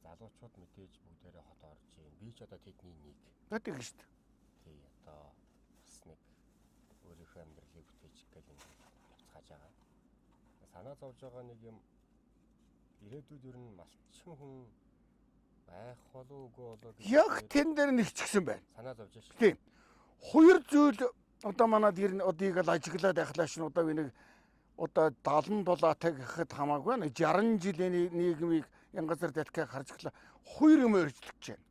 залуучууд мэдээж бүгдээрээ хот орж ийн. Би ч одоо тэдний нэг. Тэг шүү дээ. Тий одоо бас нэг өөрийнхөө амьдралыг бүтээж гэл ингэ явцгааж байгаа. Санаа зовж байгаа нэг юм ирээдүйд ер нь малчин хүн байх болов уу үгүй болов Яг тэн дээр нэгчихсэн байна. санаа зовж шүү. Тийм. Хоёр зүйл Одоо манад ер нь одыг л ажиглаад байхлаа шин одоо би нэг одоо 77 гэхэд хамаагүй нэг 60 жилийн нийгмийг энэ газар дэлхийг харж гэлээ хоёр юм өөрчлөгдөж байна.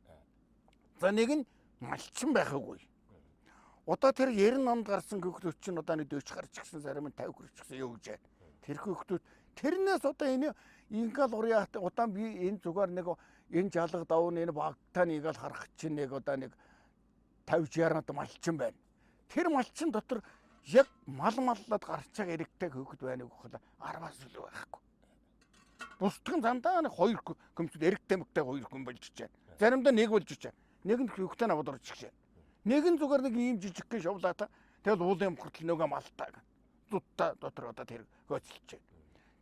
За нэг нь малчин байхгүй. Одоо тэр 90 онд гарсан хүүхдүүд чинь одоо нэг 40 гарч гисэн зарим нь 50 хүрч гисэн юу гэж байна. Тэр хүүхдүүд тэрнээс одоо энэ ингээл урьяат удаан би энэ зүгээр нэг энэ жалга давн энэ багтаа нэг л харах чинь нэг одоо нэг 50 60 малчин байна. Тэр малчин дотор яг маллаад гарч байгаа эрэгтэй хүүхэд байна уу гэхэл 10-аас илүү байхгүй. Бусдын зандаа нэг 2 хүмсэд эрэгтэй мөгтэй 2 хүн болж чижээ. Заримдаа нэг болж чижээ. Нэг нь хүүхдээ наваад орж чижээ. Нэг нь зүгээр нэг ийм жижиг гэн шовлаата. Тэгэл уулын бохирдол нөгөө малтаа. Зутта дотор одоо тэр хөөцөлж.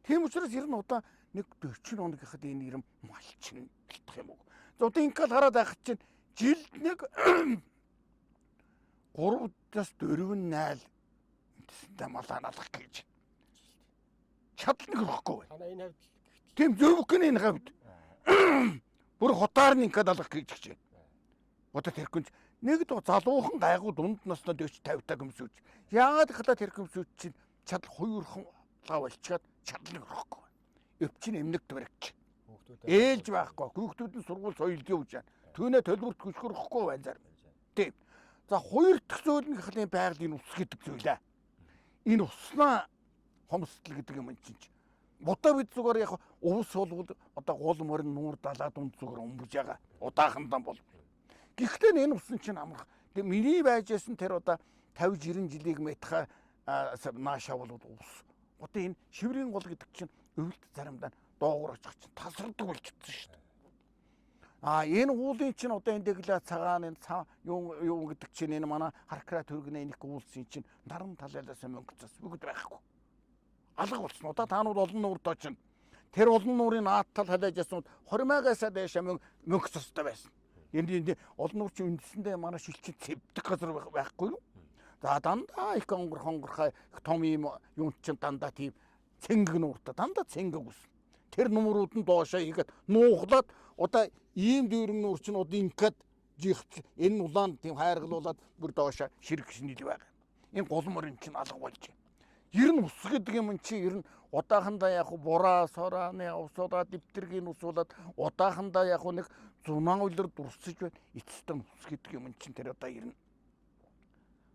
Тийм учраас ер нь одоо нэг 40 хоног гэхэд энэ юм малчин гэлтэх юм уу. За одоо ингээл хараад байхад чинь жилд нэг 3-аас 4 найл тэсэндээ малаа налах гэж. Чадал нэг өгөхгүй байна. Танаа энэ хавьд Тийм зөвхөн энэ хавьд. Бүр хотаар нь ингээд алах гэж байна. Одоо тэр хүн нэг залуухан гайгүй дунд насны 40 50 та гүмсүүч. Яагаад гэхэлээ тэр гүмсүүч чинь чадал хоёрхан лаа болчиход чадал нэг өгөхгүй. Өвчин эмнэг дөрөгч. Ээлж байхгүй. Хүүхдүүд нь сургууль соёлд явж байна. Түүнээ төлбөрт хөшгөрөхгүй байна зарим. Тийм. За хоёр дахь зүйл нь гэхлийн байгалийн ус гэдэг зүйлээ. Энэ уснаа хомсдол гэдэг юм чинь. Бодоо бид зүгээр яг увс болвол одоо гол морин нуур далаа дунд зүгээр өмбөж байгаа. Удаахандан бол. Гэхдээ энэ усан чинь амрах. Тэгээ миний байжсэн тэр одоо 50 60 жилийн метха нааша бол ус. Одоо энэ шиврийн гол гэдэг чинь өвөлт заримдаа доогуур очих чинь тасардаг болчихсон шүү дээ. Энэ уулын чинь одоо энэ дэглээ цагаан энэ юу гэдэг чинь энэ манай харкра төргнээ нэг уулсын чинь наран талайлаас мөнгөцөс бүгд байхгүй. Алга болсон. Одоо та нар олон нуурд очино. Тэр олон нуурын наадтал халаажсан 20 мягаас дэше мөнгөцөстэй байсан. Энд олон нуур чинь үндсэндээ манай шилчид цэвдэх газар байхгүй юу? За дандаа их хонгорхай том юм юм чинь дандаа тийм цэнгэг нууртай дандаа цэнгэг ус. Тэр нуурууд нь доошоо игээд нууглаад одоо ийм дүүрэн нуур чинь одоо ингээд жигт энэ улаан тийм хайргалуулаад бүр доошоо ширгэж нийл байгаа. Энэ гол морин чинь алга болж байна. Ер нь ус гэдэг юм чинь ер нь удаахандаа яг бураа сорааны усудаа дэвтэргийн усуулаад удаахандаа яг нэг зунаа үлэр дурсаж байна. Эцэстэн ус гэдэг юм чинь тэр одоо ер нь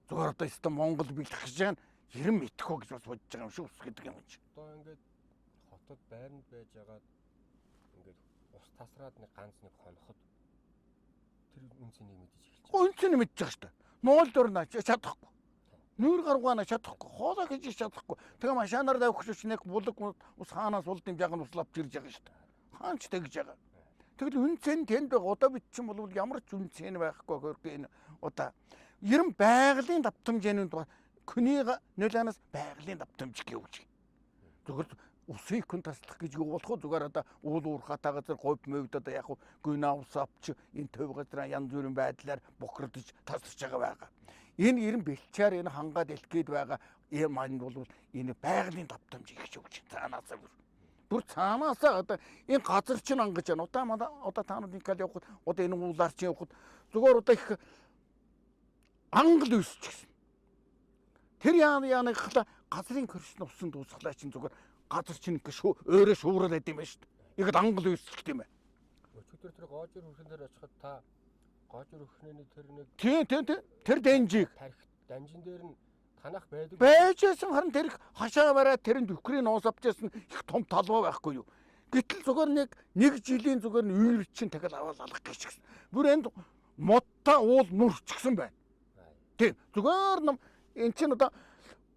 зүгээр одоо эцэстэн Монгол бэлтгэж байгаа нь ер нь мэдхөө гэж бас бодож байгаа юм шүү ус гэдэг юм чинь. одоо ингээд хотод байранд байж агаад ингээд ус тасраад нэг ганц нэг хоноход тэр үнцнийг мэдэж эхэлж байна. Үнцнийг мэдж байгаа шүү дээ. Монгол дөрнө чадахгүй. Нүүр гаргуунаа чадахгүй, хоолоо хийж чадахгүй. Тэгээ машинаар давхиж нэг булаг ус хаанаас улдын жагн уславч ирж байгаа шүү дээ. Хаанч тэгж байгаа. Тэгэл үнцэн тэнд одоо бит чинь бол ямар ч үнцэн байхгүй хөргөө энэ одоо ерэн байгалийн давтамжийн хүний нөлөөнөөс байгалийн давтамж гэвч. Зүгээр усыг хүн таслах гэж юу болох вэ? Зүгээр одоо уул уурхаатай газар говь мөвд одоо яг гүнаа ус авч энэ төв газар янз бүрийн байдлаар бохирдож тасарч байгаа байгаа. Энэ ерэн бэлчээр энэ хангаад элгээд байгаа юм маань бол энэ байгалийн давтамж их өгч цаанаасаа бүр цаанаасаа одоо энэ газар чинь ангаж байна. Одоо та нарт ингээл явхад одоо энэ уулаар чинь явхад зүгээр одоо их ангал өсчихсэн. Тэр яаныг хала газрын хөршин усан дуусглаа чинь зүгээр газар чинь ингээ өөрөө шуурал байд юм байна шүү дээ. Ихэд ангал өсчих юм байна. Өчигдөр тэр гоожор хөрхөн дээр очиход та гоожор хөрхнөний тэр нэг Тийм. Тэр данжиг данжин дээр нь танах байдаг. Байжсэн харин тэр хашаа бараад тэрэнд Украин уус авчсан их том талбай байхгүй юу. Гэтэл зүгээр нэг жилийн зүгээр нь үйр чинь тэгэл аваад алах гэж гисэн. Бүр энд модта уул нүрчгсэн байна. Тийм. Зүгээр нам эн чинь одоо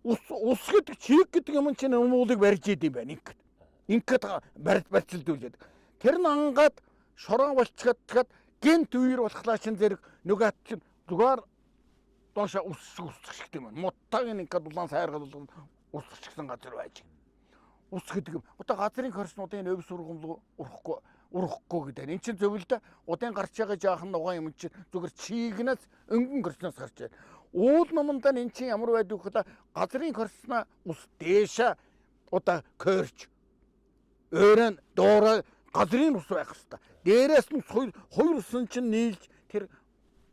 ус гэдэг чиг гэдэг юм чинь уулыг барьж идэм байна ингээд. Ингээд барьцалдуулээд. Тэр нь ангаад шороо болчиход гэнт үйр болохлаа чин зэрэг нөгөөт чинь зүгээр доошо усчих шиг юм байна. Модтаг ингээд улаан сайргал усчихсан газар байж. Ус гэдэг юм. Одоо газрын хорснуудын өв сургамл урахгүй гэдэг. Энд чинь зөвл дэ удын гарч байгаа жаахан нугаан юм чинь зүгээр чигнээс өнгөн горсноос гарч байна. Уул номондаа эн чинь ямар байдаг вэ? Газрын хорсноо ус дээшээ одоо körч өөрөө доороо газрын ус байх хэвээр. Дээрээс нь хоёр усан чинь нийлж тэр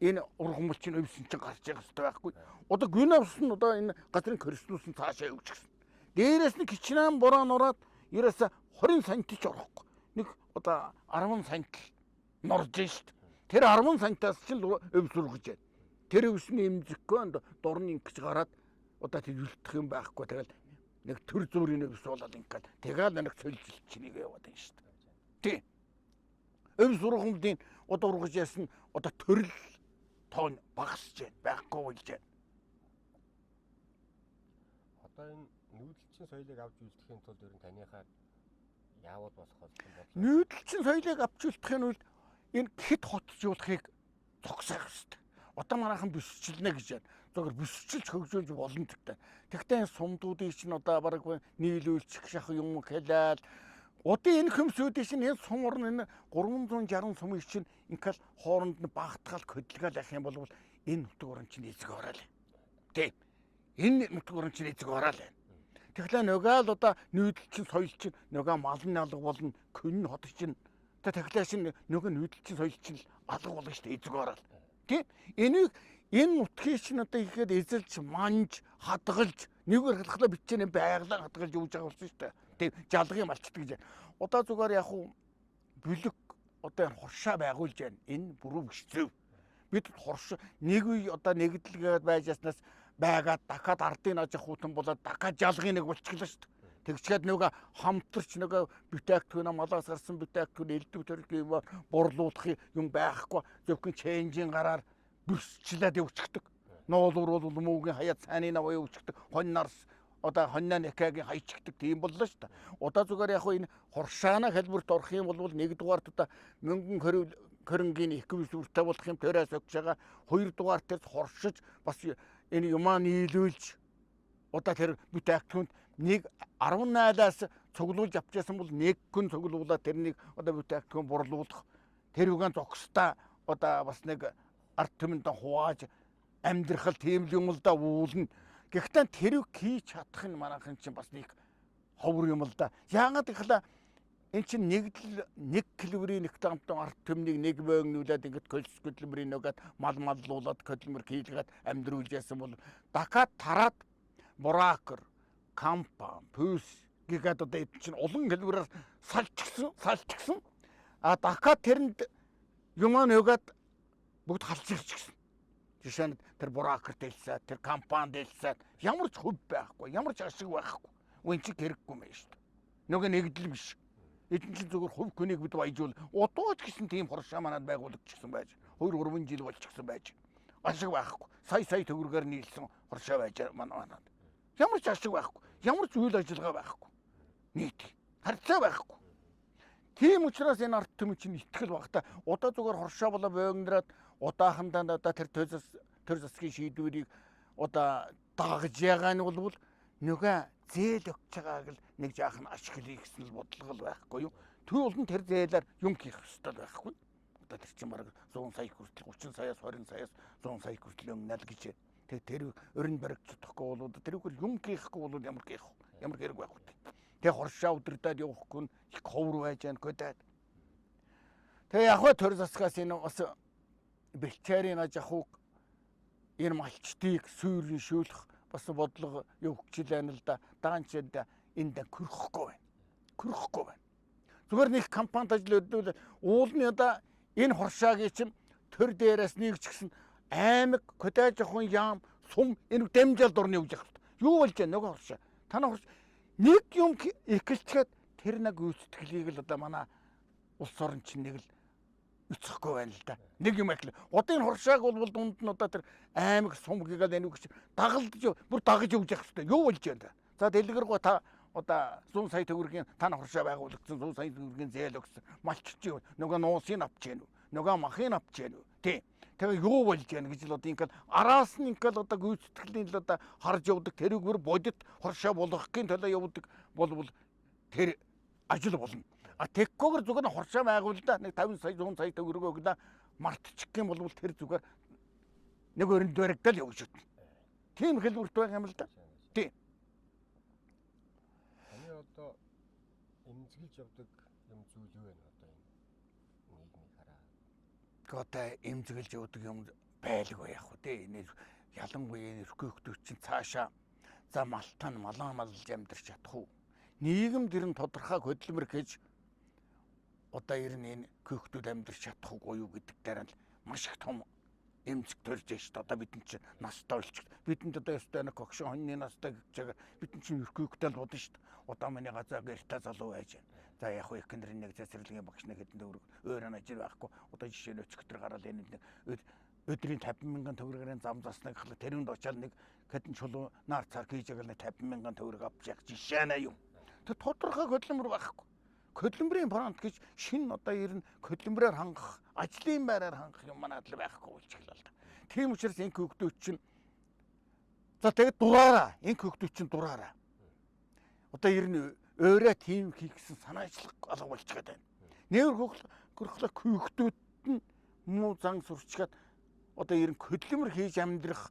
энэ ургамал чинь өвсөн чинь гарч байгаа хэвээр байхгүй. Одоо Гүнавс нь одоо энэ газрын Кристус нь цаашаа явж гисэн. Дээрээс нь кичнээн бороо нураад ерөөсө 20 сантич орохгүй. Нэг одоо 10 сант норж шít. Тэр 10 сантаас ч л өвс ургаж байна. Тэр өвсний эмзэггүй дурны ингэж гараад одоо тэр үлдэх юм байхгүй. Тэгэл нэг төр зүрийн өвс болоод ингээд тэгэл нэг цөлжилт чинийг яваад байна шүү дээ. Тий. Өвс ургамдын одоо ургаж яасан одоо төрөл тоон багасж байна. Байхгүй болж байна. Одоо энэ нүүдэлчин соёлыг авч үлдэхийн тулд ер нь таныхаар яавал болох вэ? Нүүдэлчин соёлыг авч үлдэхийн үед энэ хэд хотжуулахыг зогсоох хэрэгтэй. Одоо манайхан бүсчилнэ гэж байна. Зөвхөн бүсчилж хөгжүүлж болно гэдэг. Тэгтээ сумдуудын чинь одоо бараг нийлүүлчих шах юм хэлээд одоо энэ хөмсүүдийн чинь энэ сум орн энэ 360 сумын чинь ингээл хооронд нь багтгаал хөдөлгөөл явах юм бол энэ нутаг орн чинь эзэг ороо л. Тэ. Энэ нутаг орн чинь эзэг ороо л. Тэгэхээр нөгөө л одоо нүүдэлчин соёл чинь нөгөө малны алга болно, күн хот чинь тэгэхээр шин нөгөө нүүдэлчин соёл чинь алга болно шүү дээ эзэг ороо л. Тэ. Энийг энэ нутгийн чинь одоо ихэд эзэлж, манж, хадгалж, нэгээр халахлаа бичнэ байгалаа хадгалж явж байгаа болсон шүү дээ. Тэг жалгын малчдаг гэж. Одоо зүгээр яг хуу бүлэг одоо хоршоо байгуулж байна. Энэ бүрүү хэцүү. Бид хоршоо нэг үе одоо нэгдэлгээд байж яснаас байгаад дахиад ардын аж ахуйтан болоод дахиад жалгын нэг болчихлоо шүү дээ. Тэгчгээд нөгөө хамтарч нөгөө бүтээгдэхүүн малаас гарсан бүтээгдэхүүн элдв төрөл борлуулах юм байхгүй. Зөвхөн ченжийн гараар бүсчлээд явчихдаг. Ноолуур бол муугийн хаяад цааны наваа явчихдаг. Хоннарс одоо хоньна нэкагийн хайчигдаг тийм боллоо шүү дээ. Одоо зүгээр яг энэ хоршаана хэлбэрт орох юм бол нэгдүгээрт одоо мөнгөн хөрөнгийн их бүсвэртэй болох юм төрөөс өгч байгаа. Хоёрдугаар тэр хоршиж бас энэ юмаа нийлүүлж одоо тэр бүтээгдэхүүнд нэг 18-аас цуглуулж авчихсан бол нэг хүн цуглуулаад тэрнийг одоо бүтээгдэхүүн борлуулах тэр үгэн зогстой одоо бас нэг арт түмэнд хувааж амьдрахал тийм л юм л да уулна. Гэхдээ тэрийг хийж чадах нь манайхан чинь бас нэг ховор юм л да. Яагаад гэвэл эн чинь нэг километрийн нэг тамтан арт түмнийг нэг бөөгнүүлээд ингээд көлс хөдөлмөрийн нөгөөд маллуулаад хөдөлмөр хийлгээд амьдруулж яасан бол дахиад тараад буракер кампан пүс гэгээд одоо эд чинь олон хэлбэрээр салчгсан а дахиад тэрэнд юмаа нөгөөд бүгд халчихчихсан. Жишээ нь тэр буракер дэлсээд тэр кампан дэлсээд ямар ч хөв байхгүй, ямар ч ашиг байхгүй. Үн чи хэрэггүй юм шүү дээ. Нөгөө нэгдэл биш. Эдэн чинь зүгээр хөв хүнийг бид баяжуул удууч гэсэн тийм хоршоо манад байгуулагдчихсан байж. 2-3 жил болчихсон байж. Ашиг байхгүй. Сая төгрөгөөр нийлсэн хоршоо байж манад. Ямар ч ашиг байхгүй. Ямар ч үйл ажиллагаа байхгүй. Нийт харьцаа байхгүй. Тийм учраас энэ арт түмэн чинь итгэл багтаа одоо зүгээр хоршоо болоо бөөгнөрөөд удаахандаа одоо тэр төр засгийн шийдвэрийг одоо дагаж яагаа нь бол нөгөө зээл өгч байгааг л нэг жаахан ашиглая гэсэн л бодлого л байхгүй юу. Түр болон тэр зээлээр юм хийх ёстой байхгүй. Одоо тэр чинь бараг 100 сая хүртэл 30 саяас 20 саяас 100 сая хүртэл юм нал гэж. Тэр өрн баригдчихгүй бол тэр их юм хийхгүй бол ямар хийх вэ? Ямар хэрэг байх вэ? Тэгээ хоршоо өдрөдөд явахгүй нь их ховор байж байна гэдэг. Тэгээ яг хөө төр засгаас энэ бас бэлчээрийн аж ахуйг энэ малчдыг сүйрэн шүүлэх бас бодлого явуулж байна л да. Даанчид энд көрөхгүй байна. Көрөхгүй байна. Зүгээр нэг компанид ажилладаг уулны одоо энэ хоршоогийн чинь төр дээрээс нэгч гисэн аймаг хөдөөж ахын яам сум энэ дэмжэлд орны явж байгаа. Юу болж байна нөгөө хоршоо. Танаа хоршоо нэг юм эхэлчихэд тэр нэг үйлчлэгийг л одоо манай улс орн чинь нэг л үцэхгүй байна л да. Нэг юм ахил. Одоо энэ хоршоог бол дунд нь одоо тэр аймаг сум гэгээл энэ үг чинь дагалдаж бүр дагаж явж явах хэрэгтэй. Юу болж байна? За дэлгэргөө та одоо 100 сая төгрөгийн тань хоршоо байгуулагдсан 100 сая төгрөгийн зээл өгсөн. Малчч юу? Нөгөө нуусыг авч гэнэ үү? Нөгөө махыг авч гэнэ үү? Тий. Тэгээ юу болж байна гэж л одоо ингээл араас нь ингээл одоо гүйцэтгэлийн л одоо харж явдаг тэрүүгээр бодит хоршоо болгохын төлөө явдаг болвол тэр ажил болно. А тэггүйгээр зүгээр хоршоо байгуулда нэг 50 сая 100 сая төгрөг өгдөө мартчих юм бол тэр зүгээр нэг өрөнд баригдал явж шүтнэ. Тийм хэлбэрт байгаа юм л да. Тий. Таны одоо эмзэглэж явдаг юм зүйл юу вэ одоо энэ нийгмийг хараа. Одоо эмзэглэж явдаг юм байлгүй яг хөө тий. ялангуяа энэ өрхөөхтүүд чинь цаашаа за малтан малж амьдрч чадах уу? Нийгэмд ирэн тодорхой хөдөлмөр хийж одоо ирэн энэ хөөхтүүд амьдрч чадахгүй юу гэдэг дээр л маш их том эмзэг төрж байна шүү дээ. Одоо бид чинь настай болчих. Бидэнд одоо ёстой нэг огшин хоньны настай гэж байгаа. Бид чинь өрхөөхтэй л бодно шүү дээ. Одоо миний газаа гэртээ залуу байж байна. За яг хөө их нэрийн нэг цэцэрлэгийн багш нэг хэдэн төгрөг өөр ажил байхгүй. Одоо жишээ нь өчигдөр гараад энэ нэг өдрийн 50,000 төгрөгийн зам засныг хэл тэрэнд очиад нэг хэдэн чулуу нар цар хийж байгаа нэг 50,000 төгрөг авч явах жишээ нэ юм. Тэг тодорхой хөдөлмөр байхгүй. Хөдөлмөрийн фронт гэж шинэ одоо ирнэ хөдөлмөрөөр хангах, ажлын байраар хангах юм манайд л байхгүй болчихлоо л да. Тийм учраас энэ хөөгдөөч чинь за тэгээд дураараа энэ хөөгдөөч чинь дураараа. Одоо ирнэ өөрөө тийм хийх гэсэн санаачлах алга болж байгаа юм. Нээр хөрхлөө хөөгдөөд нь муу зан сурчгаад одоо ирнэ хөдөлмөр хийж амьдрах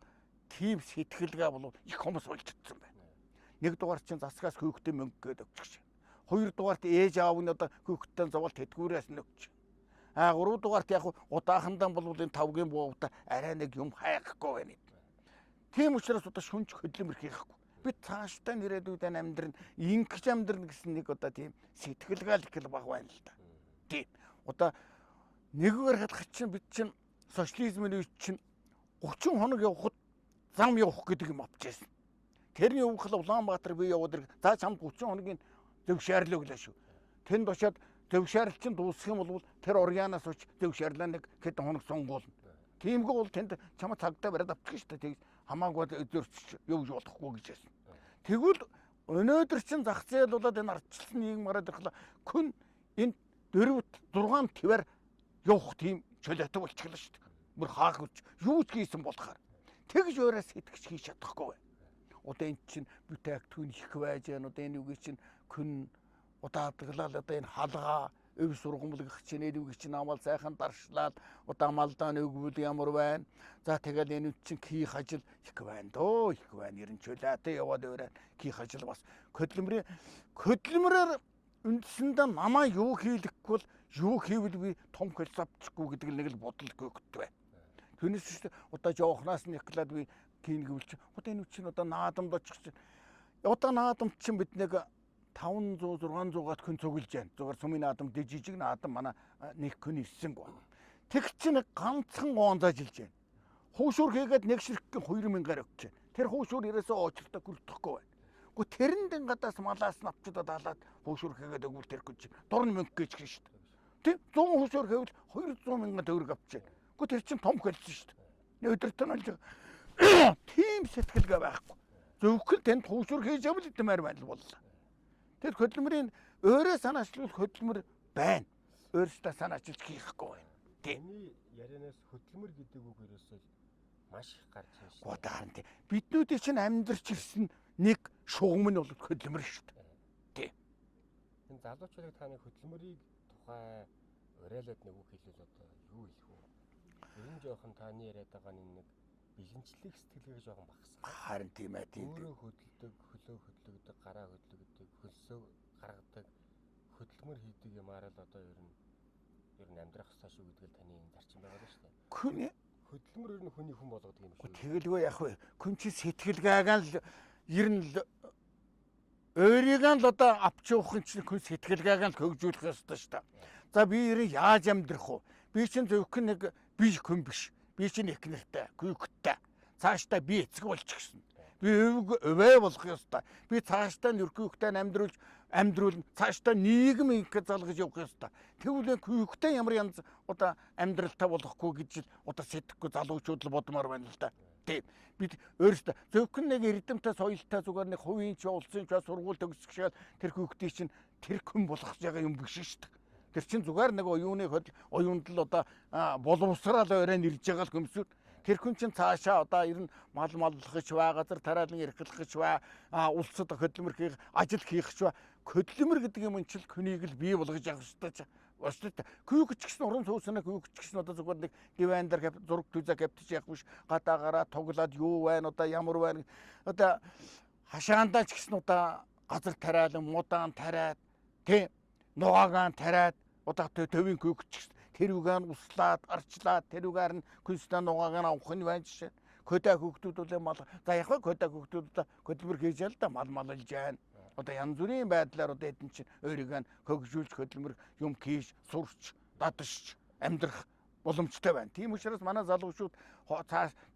тийм сэтгэлгээ болов их хүмүүс болчихсон байна. Нэгдүгээр чинь засгаас хөөгдөө мөнгө гээд өгчих. Хоёрдугаарт ээж аав нь одоо хөөгдтön зовлт тэтгэврээс нөгч. Гуравдугаарт яг удаахандан бол энэ тавгийн буувта арай нэг юм хайхгүй байна. Тийм учраас одоо шүнж хөдөлмөр хийхгүй. Бид цаашдаа нэрээдүйдэн амьдрын ингэж амьдрна гэсэн нэг одоо тийм сэтгэлгаал их л баг байна л да. Тийм. Одоо нэггээр хадах чинь бид чинь социализмын үед чинь 30 хоног явхад зам явах гэдэг юм авчихсан. Тэрний өмнөх Улаанбаатар бие яваад за чамд 30 хоногийн зөвшөөрлөө гэлээ шүү. Тэнд очиад зөвшөөрөл чинь дуусах юм бол тэр оргианаас оч зөвшөөрлөө нэг хэдэн хоног сонгуулна. Тиймгүй бол тэнд чамд цагдаа бариад авчих шүү дээ. Хамаагүй өдөрч юу гэж болохгүй гэж байсан. Тэгвэл өнөөдөр чинь зах зээл болоод энэ ардчилсан нийгэм гараад ирэхлээр хүн энэ 4-6 твэр явах тийм чөлөөтэй болчихлоо шүү дээ. Бүр хаагч юу ч хийсэн болохоор тэгж өөрөө сэтгэж хийж чадахгүй байна. Одоо энэ чинь бүтээгдэхүүн их байж байна. Одоо энэ үгүй чинь хүн удаадаглал одоо энэ халгаа өв сургамлгах чинь үгүй чинь амал сайхан даршлаад одоо малдаа нөгвөл ямар байна. За тэгэл энэ чинь хийх ажил их байна дөө их байна. Ер нь чөлөөтэй яваад өөрөө хийх ажил бас хөдөлмөрөөр үндсэндээ намаа юу хийлэхгүй бол юу хийвэл би том хөлс авчихгүй гэдэг нэг л бодол гөгддөг байна. Түүнээс одоо жоохнаас нь яклаад би хийн гэвэл одоо энэ чинь одоо наадамд очих чинь одоо наадамд чинь бид нэг 500-600-аад хүн цуглаж байна. Зүгээр сумын наадам жижиг наадам манай нэг хүн ирсэнгүй. Тэг чинь ганцхан гоонзаажилж байна. Хуушуур хийгээд нэг ширхгийн 2,000-аар өгч байна. Тэр хуушуур ерөөсөө очролтой гүрдэхгүй байна. Гэхдээ тэрэнд гадаас малаас нь авчдад алаад хуушуур хийгээд өгвөл тэр гэж дурн мөнгө гэж гин шүү дээ. Тэг 100 хуушуур хийвэл 200,000 төгрөг авч байна. Гэхдээ тэр чинь том хөлсөн шүү дээ. Өдөртөө олж тийм сэтгэлгээ байхгүй. Зөвхөн тэнд хуушуур хийж явал идэмээр байна л боллоо. Тэр хөдөлмөрийн өөрөө санаачлах хөдөлмөр байна. Өөрөөсөө санаачилж хийхгүй байна. Тийм. Ярианаас хөдөлмөр гэдэг үг ерөөсөө маш их гарч ирсэн шүү. Удаан тийм. Биднүүдийн чинь амьдарч ирсэн нэг шугам нь бол хөдөлмөр шүү дээ. Тийм. Энэ залуучуудыг таны хөдөлмөрийг тухай уриалаад нэг үг хэлвэл одоо юу хэлэх вэ? Ер нь жоохон таны яриад байгаа нэг бэлэнчлэх сэтгэлгээ жоохон багассан. Харин тийм ээ тийм. Өөрөө хөдөлдөг, хөлөө хөдлөгдөг, гараа хөдлөгдөг, хөлсөө гаргадаг, хөдөлмөр хийдэг юмараа л одоо ер нь амьдрах ёстой шүү гэдгээр таны зарчим байгаа шүү дээ. Хүн Хөдөлмөр ер нь хүний хүн болгодог юм шүү. Тэгэлгүй яг вэ. Хүн чи сэтгэлгээгээ л ер нь өөрийгөө л одоо авч явах чинь хүн сэтгэлгээгээ л хөгжүүлэх ёстой шүү дээ. За би ер нь яаж амьдрах вэ? Би чинь зөвхөн нэг бие хүн биш. Би чинь их нэртэй, гүйгттэй. Цаашдаа би эцэг болчихсон. Би өвөө болох ёстой. Би цаашдаа нөрхүйхтэй амьдруулна. Цаашдаа нийгэм инх залгаж явах ёстой. Тэгвэл гүйгттэй ямар янз одоо амьдралтай болохгүй гэж одоо сэтгэхгүй залуучууд л бодмоор байна л да. Тийм. Бид өөрсдөө зөвхөн нэг эрдэмтэй соёлтой зүгээр нэг хувийн ч улсын ч сургууль төгсгөшөөл тэр гүйгтийг чинь тэр хүн болгож байгаа юм биш шүү дээ. Тэр чинь зүгээр нэг оюунд л одоо боловсраал өрөөнд ирж байгаа л хөмсөд тэр хүн чинь цаашаа одоо ер нь мал маллахч ба газар тариалан эрхлэхч ба улсад хөдөлмөр хийх ажил хийх ч ба хөдөлмөр гэдэг юм чинь хүнийг л бий болгож явах ёстой. Күйгч гэсэн уран сууснаа күйгч гэсэн одоо зүгээр нэг диван дээр зураг түзээ каптиж явах биш гадаагаараа тоглоод юу байна одоо ямар байна одоо хашаандаа ч гэсэн одоо газар тариалан мудаан тариад тийм нугаагаан тариад одоо төвийн күйгч тэр үгээр нь услаад арчлаад тэр үгээр нь күнстэй нугаагаан авах нь байна жишээ. Көдөө хөгтүүд бол мал за яг хөдөө хөгтүүд одоо хөдөлмөр хийж ял да мал малж байна. Одоо янз бүрийн байдлаар одоо эдэн чинь өөрийгөө хөгжүүлж хөдөлмөр юм хийж сурч дадшч амьдрах боломжтой байна. Тийм учраас манай залуучууд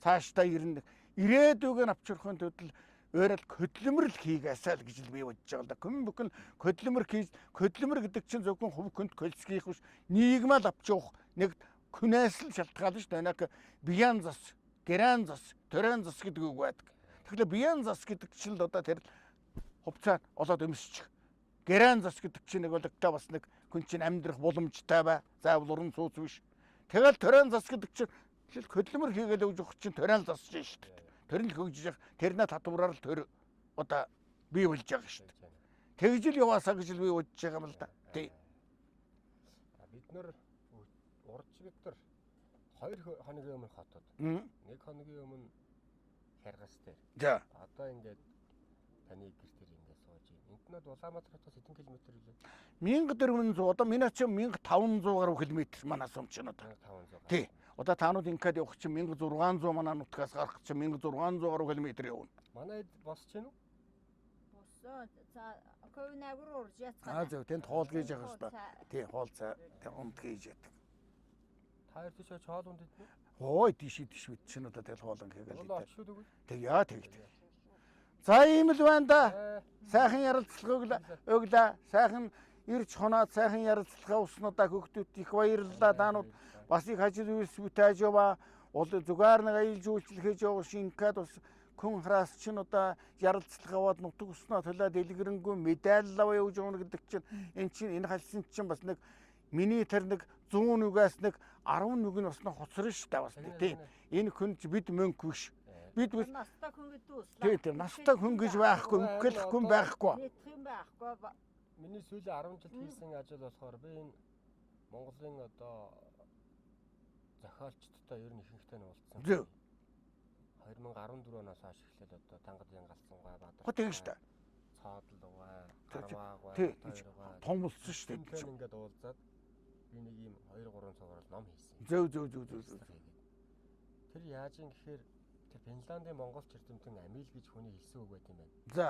цаашдаа ирээдүг нь авчрахын тулд өөрөөр хөдөлмөр л хийгээсэй л гэж би бодож байгаа л да. Хүн бүхэн хөдөлмөр хийж хөдөлмөр гэдэг чинь зөвхөн хувь хүнд колсгийх биш нийгмэл авч явах нэг күнээс л шалтгаална шүү дээ. Нэг биян зас, гэрэн зас, төрэн зас гэдэг үг байдаг. Тэгэхээр биян зас гэдэг чинь л одоо тэр хувцаа олоод өмсчих. Гэрэн зас гэдэг чинь нэг бол та бас нэг хүн чинь амьдрах боломжтой бай. Заавал уран сууц биш. Тэгэл төрэн зас гэдэг чинь хөдөлмөр хийгээл өгж өгч чинь төрэн зас шүү дээ. Тэр л хөгжиж явах, тэрнээ татвараар л төр одоо бий болж байгаа шүү дээ. Тэгж л яваасаа гэж би бодож байгаа юм л да. Тий. Бид нэр урж Виктор 2 хоногийн өмнө хотод. 1 хоногийн өмнө Хяргас дээр. За. Одоо ингээд таны гэр дээр ингээд сууж байна. Энд нь Улаанбаатар хотоос хэдэн километр вэ? 1400 одоо миний чинь 1500 гаруй километр манаас юм чинь одоо. 1500. Тий. Одоо таанууд ингээд явах чинь 1600 манай нутгаас гарах чинь 1600 гаруй километр явна. Манайд босч гэнэ үү? Боссоо за ковнагур урж яцгаа. Аа зөв тэнд хоол хийж байгаа шүү дээ. Тий, хоол цаа унд хийж яадаг. Та хоёр тийш хоол унд идэх үү? Ой тийш үт чинь одоо тэгэл хоол ингээгээл Бол очшгүй тэгвэл. Тэг яа тэгт. За ийм л байна да. Сайхан ярилцлагыг өглөө. Сайхан ирж хоноод сайхан ярилцлага уснуудаа хөгтөд их баярлалаа. Таанууд бас их ажил үйлс бүтээж яваа. Зүгээр нэг аялал жуулчлал хийж яваа шинкад бас хүн хараас чинь одоо ярилцлага аваад нутаг уснаа төлөө дэлгэрэнгүй медаль аваа явж өгнө гэдэг чинь эн чинь энэ халсан чинь бас нэг миний тэр нэг 101-аас нэг 11 нь бас нэг хоцрон шүү дээ бас тийм. Энэ хүн бид мөнгө биш. Бид настай хүн гэдэг үслээ. Тийм настай хүн гэж байхгүй, мөнгөлөх хүн байхгүй. Нийтх юм байхгүй. Миний сүүлийн 10 жил хийсэн ажил болохоор би энэ Монголын одоо зохиолчдтой ер нь ихэнхтэй нь уулзсан. 2014 оноос хойш эхлээл одоо Тангадын галцсан гай бадар. Хот тийм шүү дээ. Цаадал гай, гармаа тий, гай, том болсон шүү дээ. Тэгэхээр ингээд уулзаад би нэг юм 2-3 цагаар ном хийсэн. Зөв. Тэр яаж юм гэхээр тэр Финландын Монголч эрдэмтэн Амил гэж хүний хэлсэн үг байт юм байна. За.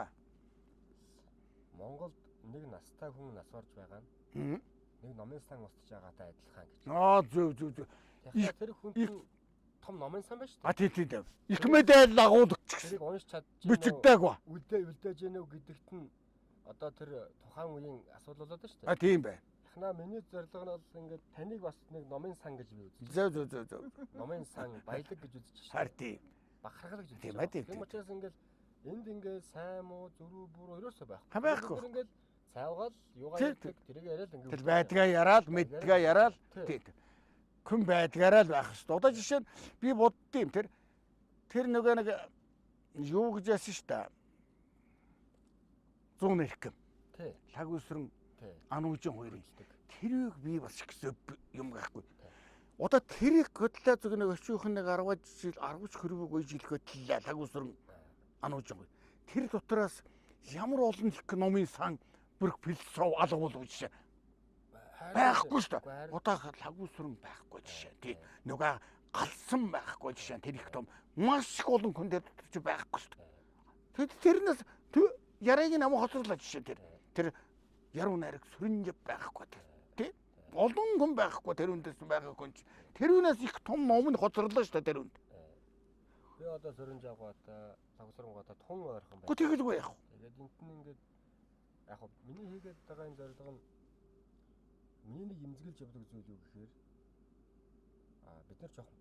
Монголд нэг настай хүн нас орж байгаа нь нэг номын сан устж байгаатай адилхан гэж. Аа зөв. Тэгэхээр тэр хүн том номын сан байна шүү дээ. А тийм. Их медаль агуулгач. Тэрийг унш чадчих. Бичигдээгүй. Үлдээж гэнэ үү гэдэгт нь одоо тэр тухайн үеийн асуудал болоод шүү дээ. А тийм бай. Эхнаа миний зорилго нь бол ингээд таныг бас нэг номын сан гэж би үзэж. Зөв. Номын сан баялаг гэж үзэж шүү дээ. Хар тийм. Бахархал гэж үзэж. Тийм бай. Тийм учраас ингээд энд ингээд сайн муу зүрүү бүр ерөөсөө байхгүй. Байхгүй. Тэр ингээд цаавгаал юугаа ярьдаг тэрийг яриад ингээд. Тэр байдгаа яриад, мэддгээ яриад тийм. Хүн байдгаараа л байх шүү дээ. Одоо жишээ нь би боддtiin тэр нөгөө нэг юу гэж яасан шүү дээ. 100 нэрхэм. Тий. Лаг үсрэн ануужин хоёрын. Тэрийг би бас их юм байхгүй. Одоо тэрийг хөдлөө зөв нэг өчүүхэн нэг 10 жил 10 хөрвөг жил хөдлөө лаг үсрэн ануужин хоёр. Тэр дотроос ямар олон их номын сан бүрх философи алга болов жишээ. Байхгүй шүү дээ. Одоо лаг үсрэн байхгүй жишээ. Тий. Нөгөө галсан байхгүй жишээ. Тэр их том маш их олон хүн дээр ч байхгүй шүү дээ. Тэрнээс ярыг намайг хоцорлоо жишээ тэр яруу найраг сүрэнжэв байхгүй тий. Олон хүн байхгүй тэр үндэс байгаа хүн ч тэр үнээс их том ном нь хоцорлоо шүү дээ тэр үнд. Би одоо сүрэнжавгаатай лагсрангаатай тун ойрхон байна. Гэхдээ тэгэлгүй яах вэ? Тэгээд энд нь ингээд яг хөө миний хийгээд байгаа энэ зорилго нь миний нэг имзгэлж явдаг зүйл юу гэхээр бид нар жоохон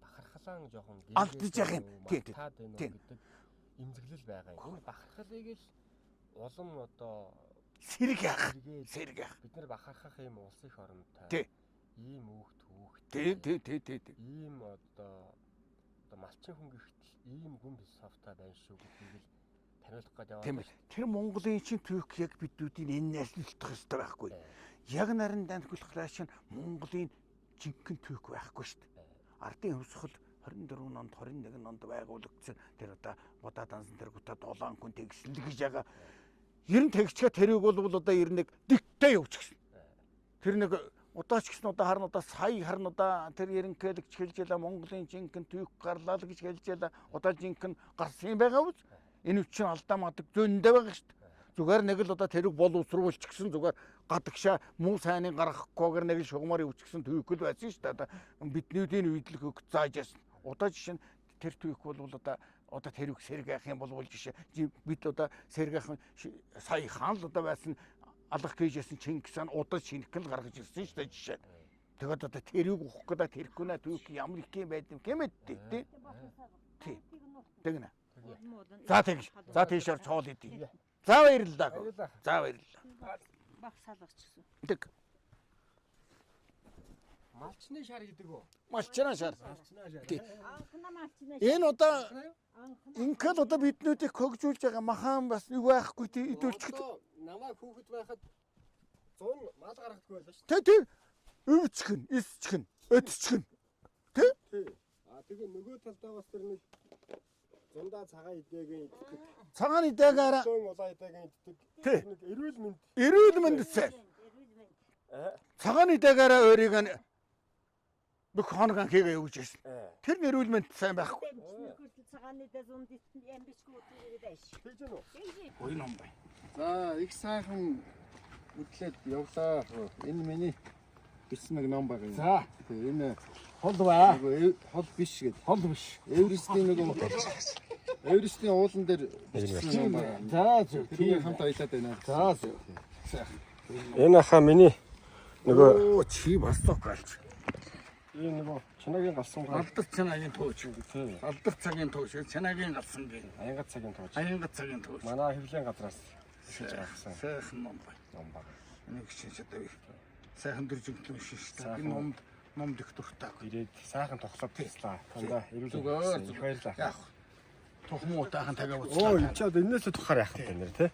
бахархлаан жоохон алдаж явах юм. Тийм. гэдэг имзэглэл байгаа юм. Энэ бахархлыг л улам одоо сэрэг яах. Бид нар бахархах юм улс их оронтой. Тийм. Ийм өөхт. Тийм. Ийм одоо малчин хүн гихтэл ийм гүн философитой байна шүү гэдгийг л таниулах гээд яваад. Тийм. Тэр Монголын чинь түүх яг бидүүдийн энэ найзлуулах хэрэгтэй байхгүй. Яг нарийн данхуулахлаа чинь Монголын жинхэнэ түүх байхгүй шүү дээ. Ардын хөвсгөл 24 онд 21 онд байгуулагдсан тэр одоо будаа дансан тэр гутаа 7 хүн тэгсэн л гэж яга. Ер нь тэгчгээ тэрийг бол одоо ер нь нэг диктэй явуучихсан. Тэр нэг Одоо ч гэсэн одоо харна одоо сая харна одоо тэр ерөнхийлөгч хэлж ялаа Монголын жинхэнэ түүх гарлаа л гэж хэлж ялаа. Одоо жинхэнэ гарсан юм байгаа биз? Энэ үчин алдаа мадаг зөндөө байгаа шүү дээ. Зүгээр нэг л одоо тэрэг боловсруулч гэсэн зүгээр гадагшаа муу сайныг гаргахгүйгээр нэг л шугамаар өвчгсөн түүх л байсан шүү дээ. Одоо биднүүдийн үйдлэг хөг зааж яасан. Одоо жишээ нь тэр түүх бол одоо тэрэг сэргэх юм бол жишээ бид одоо сэргэх сая хаан л одоо байсан алах гэжсэн Чингис хаан удаж шинэх л гаргаж ирсэн шүү дээ жишээ. Тэгээд одоо тэрийг ухах гэдэг тэрхгүй нэ түүх ямар их юм байд юм хэмэд тий. Тий. Тэгнэ. За тэгш. За тийшэр цоол идэе. За баярлалаа. За баярлалаа. Баг салгачихсан. Тэг. Малчны шар гэдэг үү? Малчна шар. Малчна шар. Анхна малчна. Энэ одоо ингээл одоо биднүүдийг хөгжүүлж байгаа махан бас юу байхгүй тий идүүлчихэд. Намайг хүүхэд байхад 100 мал гаргадаггүй байлаа шүү. Тий. Өвчгэн, исчгэн, өдчгэн. Тий? Тэгээ нөгөө талдаа бас тэр нэг зундаа цагаан идээгэн иддэг. Цагаан идэгаараа Улаан идээгэн иддэг. Тий. Нэг эрүүл мэнд. Эрүүл мэндсэ. Цагаан идэгаараа өөрийг бүх хоноган хийгээ өгж ирсэн. Тэр эрүүл мэнд сайн байхгүй. Цагааны дэзунд юм бишгүй гэдэг. Тэгж гэнэ үү? Ой ном бай. За их сайхан үдлээд явлаа. Энэ миний бичсэн нэг ном байгаа юм. За. Энэ Хол ба. хол биш гэдэг. Хол биш. Эверестийн нэг Эверестийн уулан дээр бичсэн ном байгаа. За зөв. Тэгээ хамт аялаад байна. За зөв. Энэ хаа миний Нөгөө чи бас тохиолч. энэ нөгөө чанагийн галсан Алдар цанагийн тууч. тийм. Алдар цагийн тууч, цанагийн галсан гин. Аянгат цагийн тууч. Аянгат цагийн тууч. Манай хэвлэлийн газраас хийж авсан Сайхан ном бай. ном баг. Энийг чинь одоо сайхан дөржигдөл шүү дээ. Энэ ном дэх дуртай. Ирээд сайхан тоглоод туслаа. Тандаа эрүүл Зүгээр баярлаа. Яг тухмуу таахан тагаа Оо, уцлаа. чад энэсээ тухаар яах вэ нэр тий?